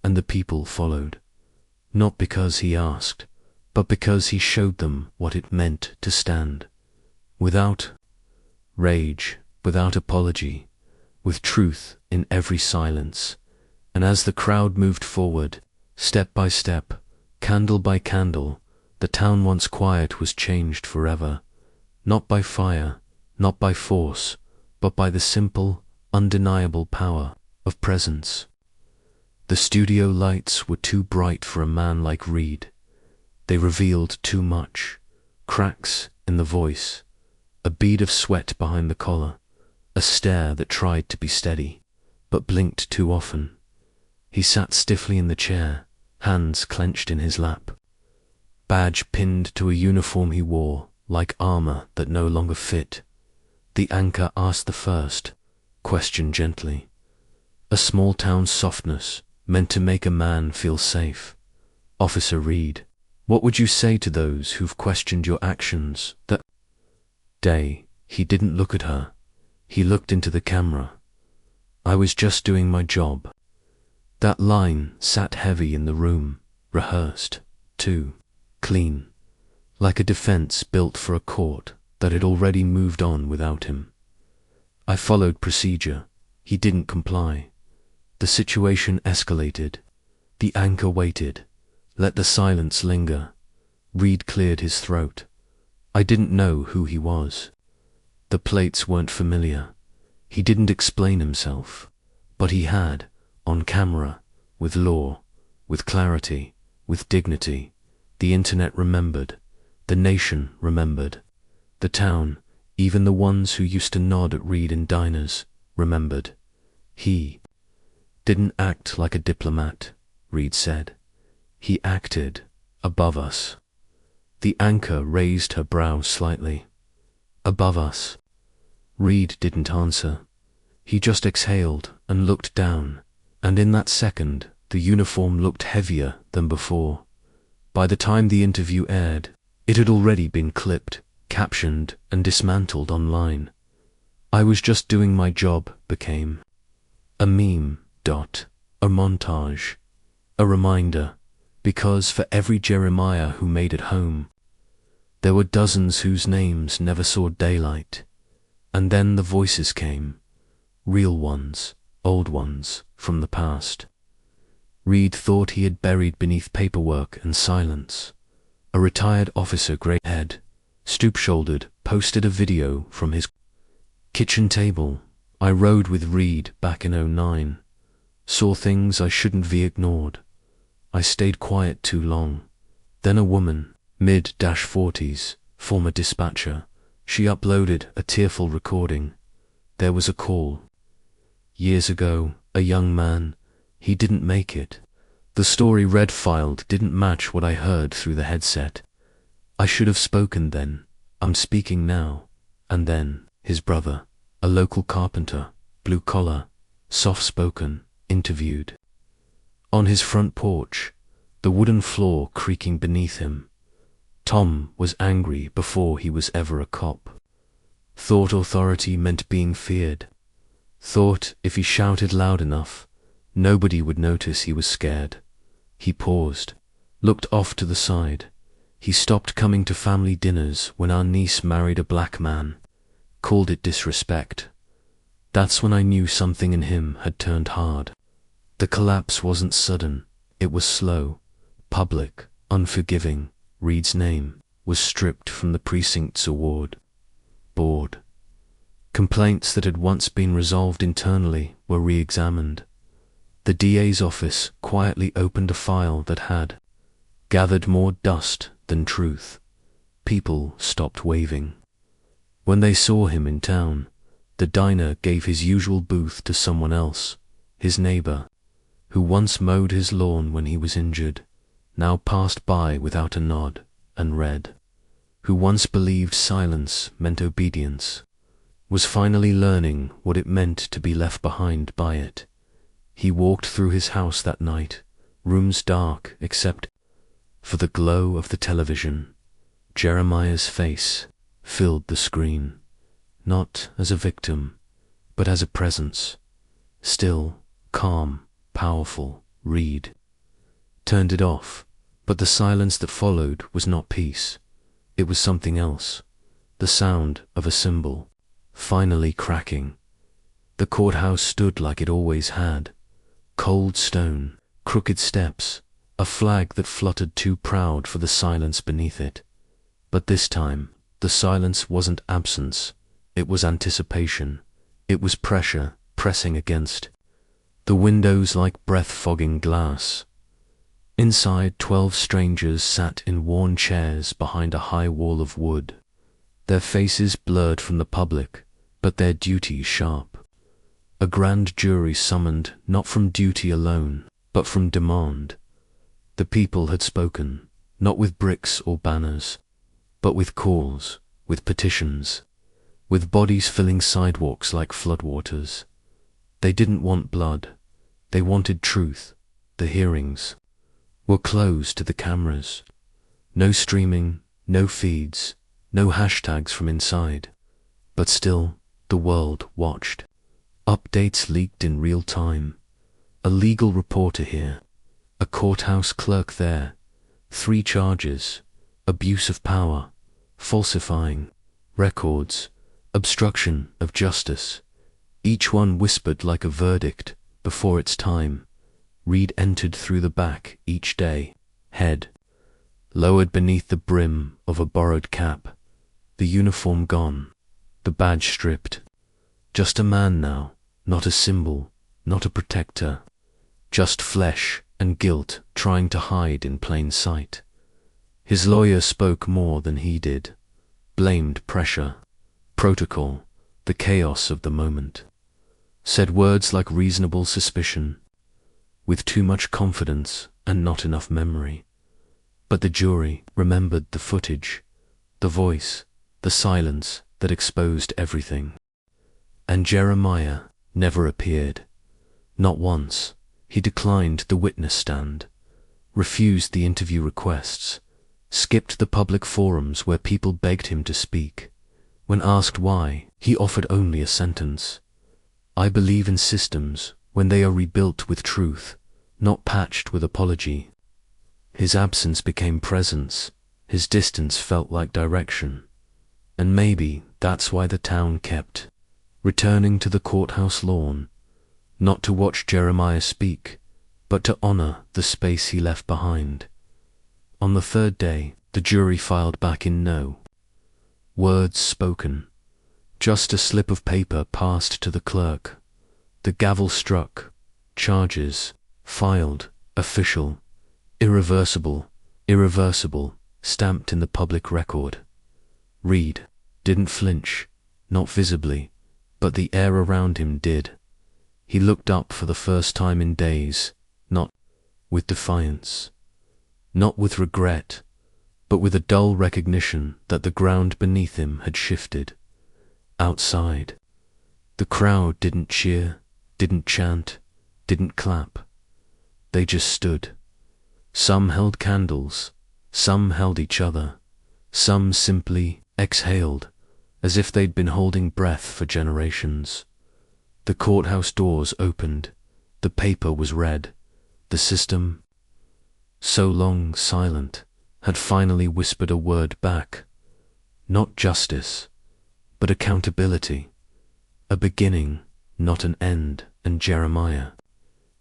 and the people followed, not because he asked, but because he showed them what it meant to stand, without rage, without apology, with truth in every silence. And as the crowd moved forward, step by step, candle by candle, the town once quiet was changed forever, not by fire, not by force, but by the simple, undeniable power of presence. The studio lights were too bright for a man like Reed. They revealed too much. Cracks in the voice, a bead of sweat behind the collar, a stare that tried to be steady, but blinked too often. He sat stiffly in the chair, hands clenched in his lap. Badge pinned to a uniform he wore, like armor that no longer fit. The anchor asked the first question gently. A small-town softness meant to make a man feel safe. Officer Reed, what would you say to those who've questioned your actions that day? He didn't look at her. He looked into the camera. I was just doing my job. That line sat heavy in the room, rehearsed, too, clean, like a defense built for a court that had already moved on without him. I followed procedure. He didn't comply. The situation escalated. The anchor waited, let the silence linger. Reed cleared his throat. I didn't know who he was. The plates weren't familiar. He didn't explain himself, but he had, on camera, with law, with clarity, with dignity. The internet remembered. The nation remembered. The town, even the ones who used to nod at Reed in diners, remembered. He didn't act like a diplomat, Reed said. He acted above us. The anchor raised her brow slightly. Above us. Reed didn't answer. He just exhaled and looked down, and in that second, the uniform looked heavier than before. By the time the interview aired, it had already been clipped, captioned, and dismantled online. I was just doing my job became a meme, a montage, a reminder, because for every Jeremiah who made it home, there were dozens whose names never saw daylight. And then the voices came, real ones, old ones, from the past. Reed thought he had buried beneath paperwork and silence. A retired officer, grey-haired, stoop-shouldered, posted a video from his kitchen table. I rode with Reed back in '09. Saw things I shouldn't have ignored. I stayed quiet too long. Then a woman, mid-40s, former dispatcher, she uploaded a tearful recording. There was a call. Years ago, a young man, he didn't make it. The story red-filed didn't match what I heard through the headset. I should have spoken then. I'm speaking now. And then, his brother, a local carpenter, blue-collar, soft-spoken, interviewed. On his front porch, the wooden floor creaking beneath him. Tom was angry before he was ever a cop. Thought authority meant being feared. Thought if he shouted loud enough, nobody would notice he was scared. He paused, looked off to the side. He stopped coming to family dinners when our niece married a black man. Called it disrespect. That's when I knew something in him had turned hard. The collapse wasn't sudden. It was slow, public, unforgiving. Reed's name was stripped from the precinct's award board. Complaints that had once been resolved internally were re-examined. The DA's office quietly opened a file that had gathered more dust than truth. People stopped waving. When they saw him in town, the diner gave his usual booth to someone else, his neighbor, who once mowed his lawn when he was injured, now passed by without a nod and read, who once believed silence meant obedience, was finally learning what it meant to be left behind by it. He walked through his house that night, rooms dark except for the glow of the television. Jeremiah's face filled the screen, not as a victim, but as a presence. Still, calm, powerful, Reed turned it off, but the silence that followed was not peace. It was something else, the sound of a cymbal, finally cracking. The courthouse stood like it always had. Cold stone, crooked steps, a flag that fluttered too proud for the silence beneath it. But this time, the silence wasn't absence, it was anticipation. It was pressure pressing against. the windows like breath-fogging glass. Inside, 12 strangers sat in worn chairs behind a high wall of wood, their faces blurred from the public, but their duty sharp. A grand jury summoned not from duty alone, but from demand. The people had spoken, not with bricks or banners, but with calls, with petitions, with bodies filling sidewalks like floodwaters. They didn't want blood, they wanted truth. The hearings were closed to the cameras. No streaming, no feeds, no hashtags from inside. But still, the world watched. Updates leaked in real time. A legal reporter here, a courthouse clerk there. 3 charges: abuse of power, falsifying records, obstruction of justice. Each one whispered like a verdict before its time. Reed entered through the back each day, head lowered beneath the brim of a borrowed cap, the uniform gone, the badge stripped. Just a man now, not a symbol, not a protector, just flesh and guilt trying to hide in plain sight. His lawyer spoke more than he did, blamed pressure, protocol, the chaos of the moment, said words like reasonable suspicion, with too much confidence and not enough memory. But the jury remembered the footage, the voice, the silence that exposed everything. And Jeremiah never appeared. Not once. He declined the witness stand, refused the interview requests, skipped the public forums where people begged him to speak. When asked why, he offered only a sentence: "I believe in systems when they are rebuilt with truth, not patched with apology." His absence became presence, his distance felt like direction. And maybe that's why the town kept returning to the courthouse lawn, not to watch Jeremiah speak, but to honor the space he left behind. On the 3rd day, the jury filed back in no words spoken, just a slip of paper passed to the clerk. The gavel struck, charges filed, official, irreversible, irreversible, stamped in the public record. Reed didn't flinch, not visibly, but the air around him did. He looked up for the first time in days, not with defiance, not with regret, but with a dull recognition that the ground beneath him had shifted. Outside, the crowd didn't cheer, didn't chant, didn't clap. They just stood. Some held candles, some held each other, some simply exhaled, as if they'd been holding breath for generations. The courthouse doors opened, the paper was read, the system, so long silent, had finally whispered a word back. Not justice, but accountability. A beginning, not an end. And Jeremiah,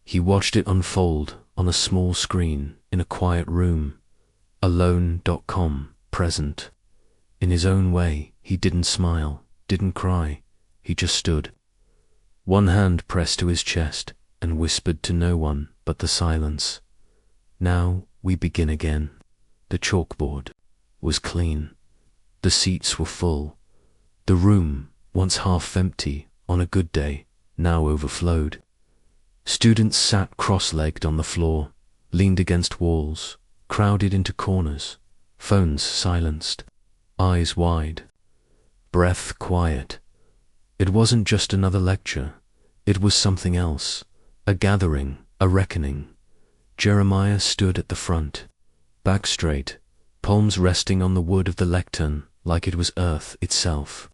he watched it unfold on a small screen in a quiet room, alone.com, present. In his own way, he didn't smile, didn't cry, he just stood. One hand pressed to his chest and whispered to no one but the silence. Now we begin again. The chalkboard was clean. The seats were full. The room, once half empty on a good day, now overflowed. Students sat cross-legged on the floor, leaned against walls, crowded into corners, phones silenced, eyes wide, breath quiet. It wasn't just another lecture, it was something else, a gathering, a reckoning. Jeremiah stood at the front, back straight, palms resting on the wood of the lectern like it was earth itself.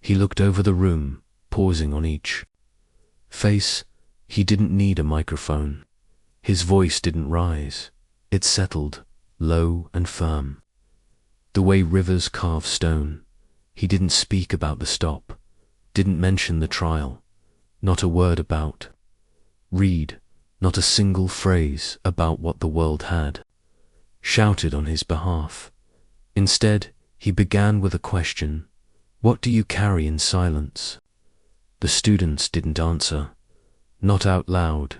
He looked over the room, pausing on each face. He didn't need a microphone. His voice didn't rise. It settled, low and firm. The way rivers carve stone. He didn't speak about the stop, didn't mention the trial, not a word about Reed, not a single phrase about what the world had shouted on his behalf. Instead, he began with a question: what do you carry in silence? The students didn't answer. not out loud,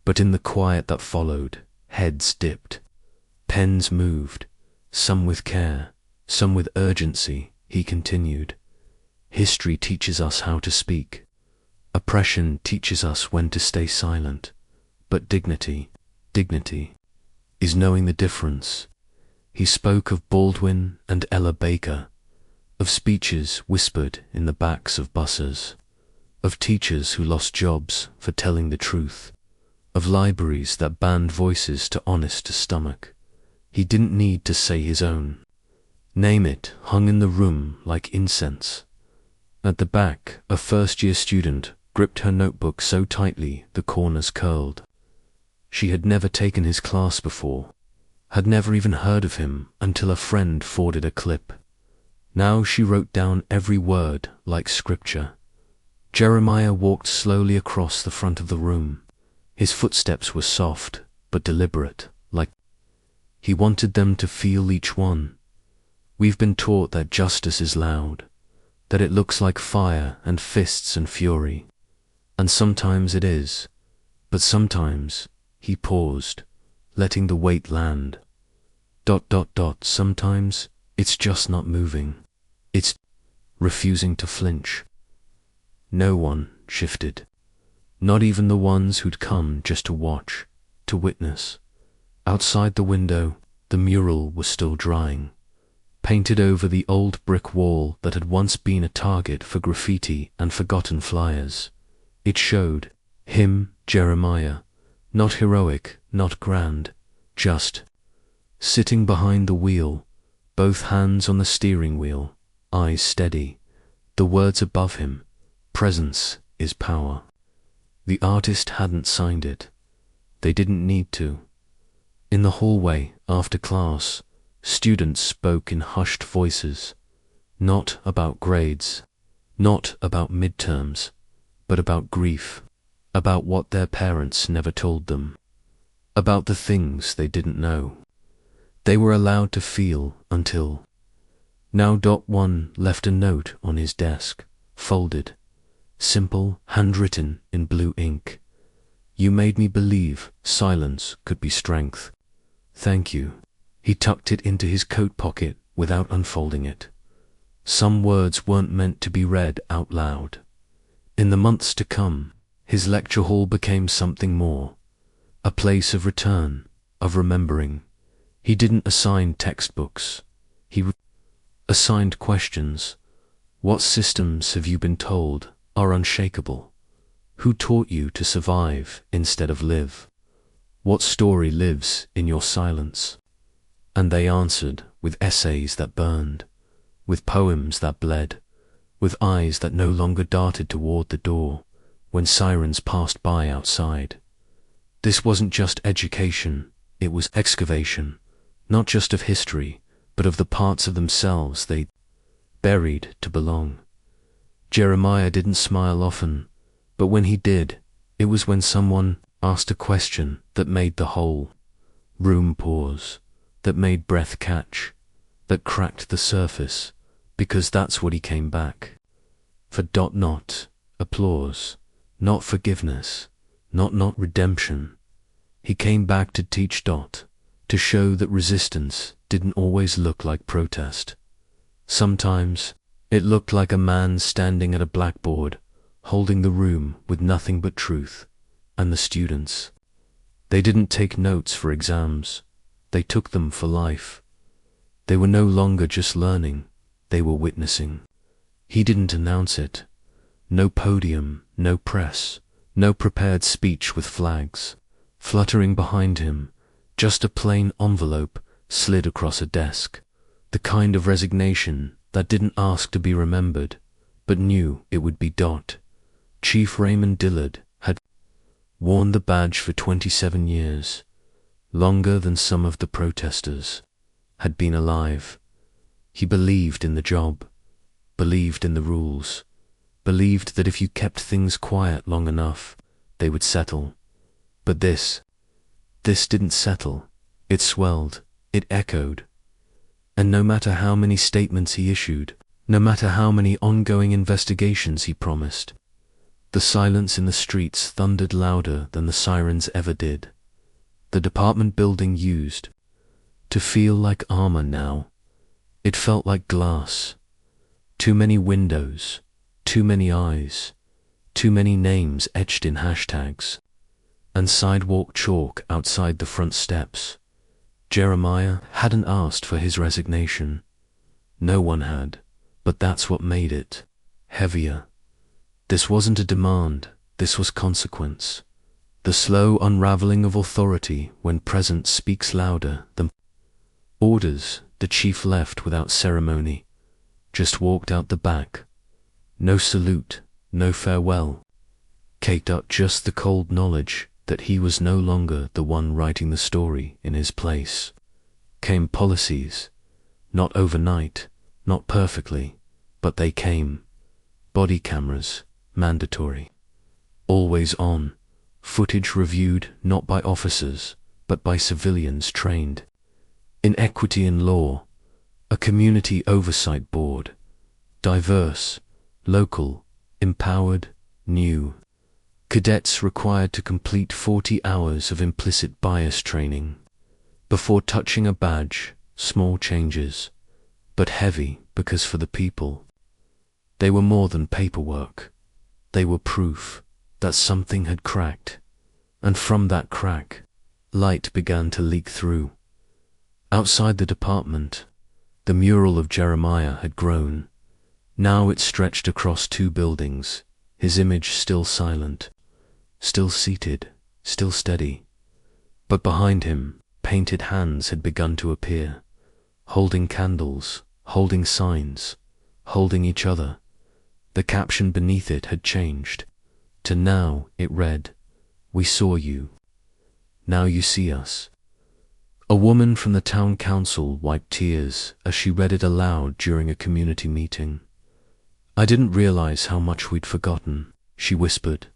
but in the quiet that followed. Heads dipped, pens moved, some with care, some with urgency. He continued, "History teaches us how to speak. Oppression teaches us when to stay silent. But dignity is knowing the difference." He spoke of Baldwin and Ella Baker, of speeches whispered in the backs of buses, of teachers who lost jobs for telling the truth, of libraries that banned voices too honest to stomach. He didn't need to say his own. Name it hung in the room like incense. At the back, a first-year student gripped her notebook so tightly the corners curled. She had never taken his class before, had never even heard of him until a friend forwarded a clip. Now she wrote down every word like scripture. Jeremiah walked slowly across the front of the room. His footsteps were soft but deliberate, like he wanted them to feel each one. We've been taught that justice is loud, that it looks like fire and fists and fury. And sometimes it is, but sometimes, he paused, letting the weight land. Sometimes it's just not moving. It's refusing to flinch. No one shifted, not even the ones who'd come just to watch, to witness. Outside the window, the mural was still drying, painted over the old brick wall that had once been a target for graffiti and forgotten flyers. It showed him, Jeremiah, not heroic, not grand, just sitting behind the wheel, both hands on the steering wheel, eyes steady, the words above him, "Presence is power." The artist hadn't signed it. They didn't need to. In the hallway, after class, students spoke in hushed voices, not about grades, not about midterms, but about grief, about what their parents never told them, about the things they didn't know. They were allowed to feel until. Now. One left a note on his desk, folded, simple, handwritten in blue ink. "You made me believe silence could be strength. Thank you." He tucked it into his coat pocket without unfolding it. Some words weren't meant to be read out loud. In the months to come, his lecture hall became something more, a place of return, of remembering. He didn't assign textbooks. He assigned questions. What systems have you been told are unshakable? Who taught you to survive instead of live? What story lives in your silence? And they answered with essays that burned, with poems that bled, with eyes that no longer darted toward the door when sirens passed by outside. This wasn't just education, it was excavation, not just of history, but of the parts of themselves they buried to belong. Jeremiah didn't smile often, but when he did, it was when someone asked a question that made the whole room pause, that made breath catch, that cracked the surface, because that's what he came back. For not applause, not forgiveness, not redemption. He came back to teach to show that resistance didn't always look like protest. Sometimes it looked like a man standing at a blackboard, holding the room with nothing but truth, and the students. They didn't take notes for exams. They took them for life. They were no longer just learning, they were witnessing. He didn't announce it. No podium, no press, no prepared speech with flags fluttering behind him, just a plain envelope slid across a desk, the kind of resignation that didn't ask to be remembered, but knew it would be. Chief Raymond Dillard had worn the badge for 27 years, longer than some of the protesters, had been alive. He believed in the job, believed in the rules, believed that if you kept things quiet long enough, they would settle. But this didn't settle. It swelled, it echoed. And no matter how many statements he issued, no matter how many ongoing investigations he promised, The silence in the streets thundered louder than the sirens ever did. The department building used to feel like armor now. It felt like glass. Too many windows, too many eyes, too many names etched in hashtags, and sidewalk chalk outside the front steps. Jeremiah hadn't asked for his resignation. No one had, but that's what made it heavier. This wasn't a demand, this was consequence. The slow unraveling of authority when presence speaks louder than orders. The chief left without ceremony, just walked out the back. No salute, no farewell. Caked up just the cold knowledge that he was no longer the one writing the story in his place. Came policies, not overnight, not perfectly, but they came. Body cameras, mandatory. Always on, footage reviewed not by officers, but by civilians trained in equity and law, a community oversight board, diverse, local, empowered, new. Cadets required to complete 40 hours of implicit bias training before touching a badge. Small changes, but heavy because for the people. They were more than paperwork. They were proof that something had cracked, and from that crack, light began to leak through. Outside the department, the mural of Jeremiah had grown. Now it stretched across 2 buildings, his image still silent, still seated, still steady. But behind him, painted hands had begun to appear, holding candles, holding signs, holding each other. The caption beneath it had changed. To now it read, "We saw you. Now you see us." A woman from the town council wiped tears as she read it aloud during a community meeting. "I didn't realize how much we'd forgotten," she whispered.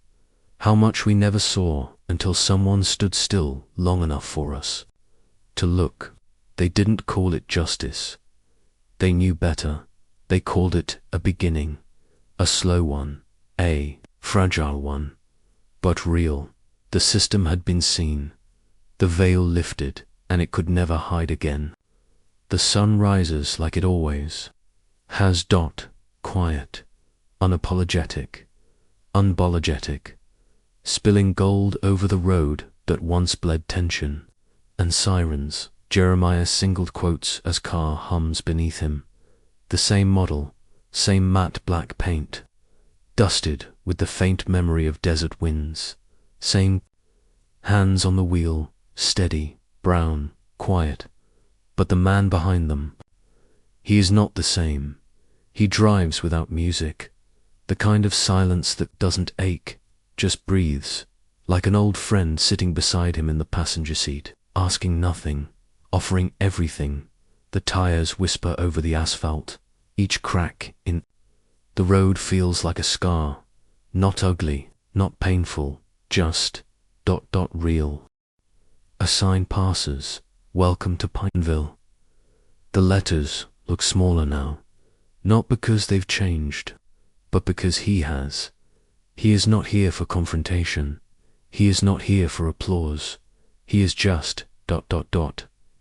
"How much we never saw until someone stood still long enough for us to look." They didn't call it justice. They knew better. They called it a beginning, a slow one, a fragile one, but real. The system had been seen. The veil lifted, and it could never hide again. The sun rises like it always has. Quiet, unapologetic, unapologetic, spilling gold over the road that once bled tension and sirens. Jeremiah singled quotes as car hums beneath him. The same model, same matte black paint, dusted with the faint memory of desert winds. Same hands on the wheel, steady, brown, quiet. But the man behind them, he is not the same. He drives without music, the kind of silence that doesn't ache, just breathes, like an old friend sitting beside him in the passenger seat, asking nothing, offering everything. The tires whisper over the asphalt, each crack in the road feels like a scar, not ugly, not painful, just real. A sign passes, "Welcome to Pineville." The letters look smaller now, not because they've changed, but because he has. He is not here for confrontation. He is not here for applause. He is just ...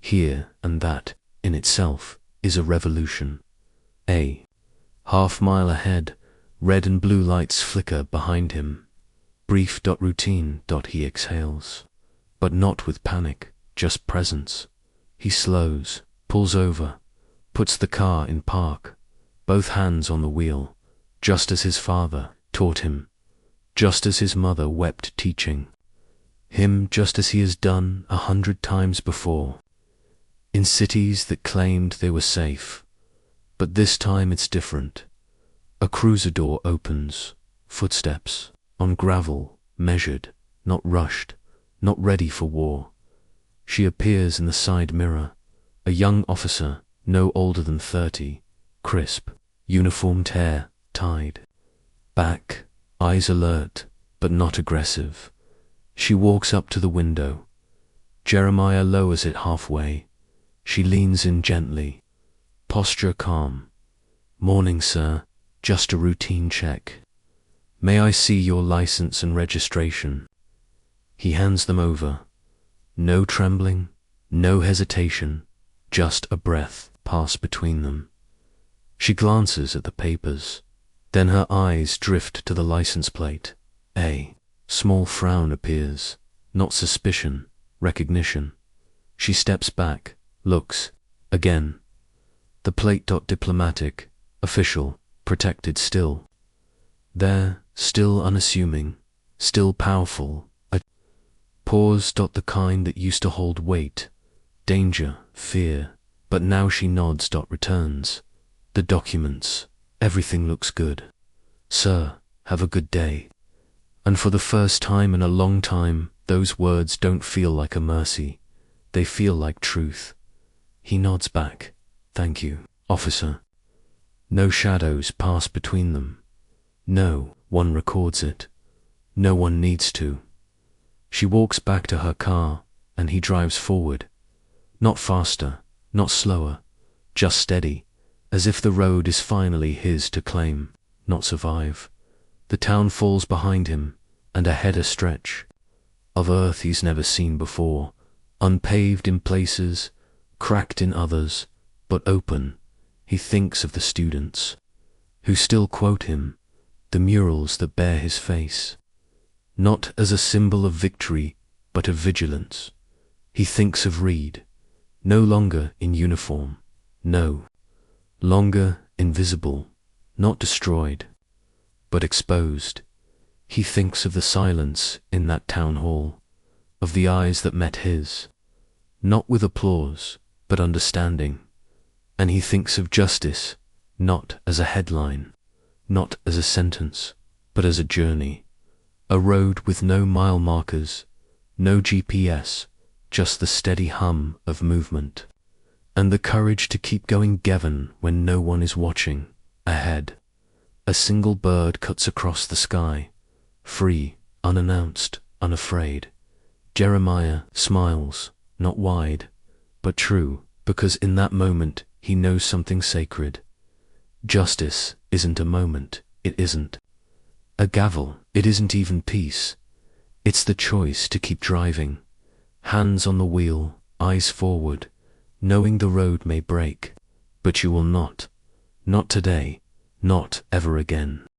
here, and that, in itself, is a revolution. A half-mile ahead, red and blue lights flicker behind him. Brief routine. He exhales. But not with panic, just presence. He slows, pulls over, puts the car in park, both hands on the wheel, just as his father taught him, just as his mother wept teaching him, just as he has done 100 times before, in cities that claimed they were safe. But this time it's different. A cruiser door opens, footsteps, on gravel, measured, not rushed, not ready for war. She appears in the side mirror, a young officer, no older than 30, crisp, uniformed hair, tied back, eyes alert, but not aggressive. She walks up to the window. Jeremiah lowers it halfway. She leans in gently, posture calm. "Morning, sir. Just a routine check." May I see your license and registration? He hands them over. No trembling, no hesitation, just a breath pass between them. She glances at the papers. Then her eyes drift to the license plate. A small frown appears. Not suspicion, recognition. She steps back, looks, again. The plate. Diplomatic, official, protected still. There, still unassuming, still powerful. A pause. The kind that used to hold weight, danger, fear. But now she nods. Returns. The documents. Everything looks good. Sir, have a good day. And for the first time in a long time, those words don't feel like a mercy. They feel like truth. He nods back. Thank you, officer. No shadows pass between them. No one records it. No one needs to. She walks back to her car, and he drives forward. Not faster, not slower, just steady, as if the road is finally his to claim, not survive. The town falls behind him, and ahead a stretch of earth he's never seen before, unpaved in places, cracked in others, but open. He thinks of the students who still quote him, the murals that bear his face, not as a symbol of victory, but of vigilance. He thinks of Reed, no longer in uniform, no longer invisible, not destroyed, but exposed. He thinks of the silence in that town hall, of the eyes that met his, not with applause, but understanding. And he thinks of justice, not as a headline, not as a sentence, but as a journey, a road with no mile markers, no GPS, just the steady hum of movement, and the courage to keep going given when no one is watching. Ahead, a single bird cuts across the sky, free, unannounced, unafraid. Jeremiah smiles, not wide, but true, because in that moment he knows something sacred. Justice isn't a moment, it isn't a gavel, it isn't even peace. It's the choice to keep driving, hands on the wheel, eyes forward, knowing the road may break, but you will not today, not ever again.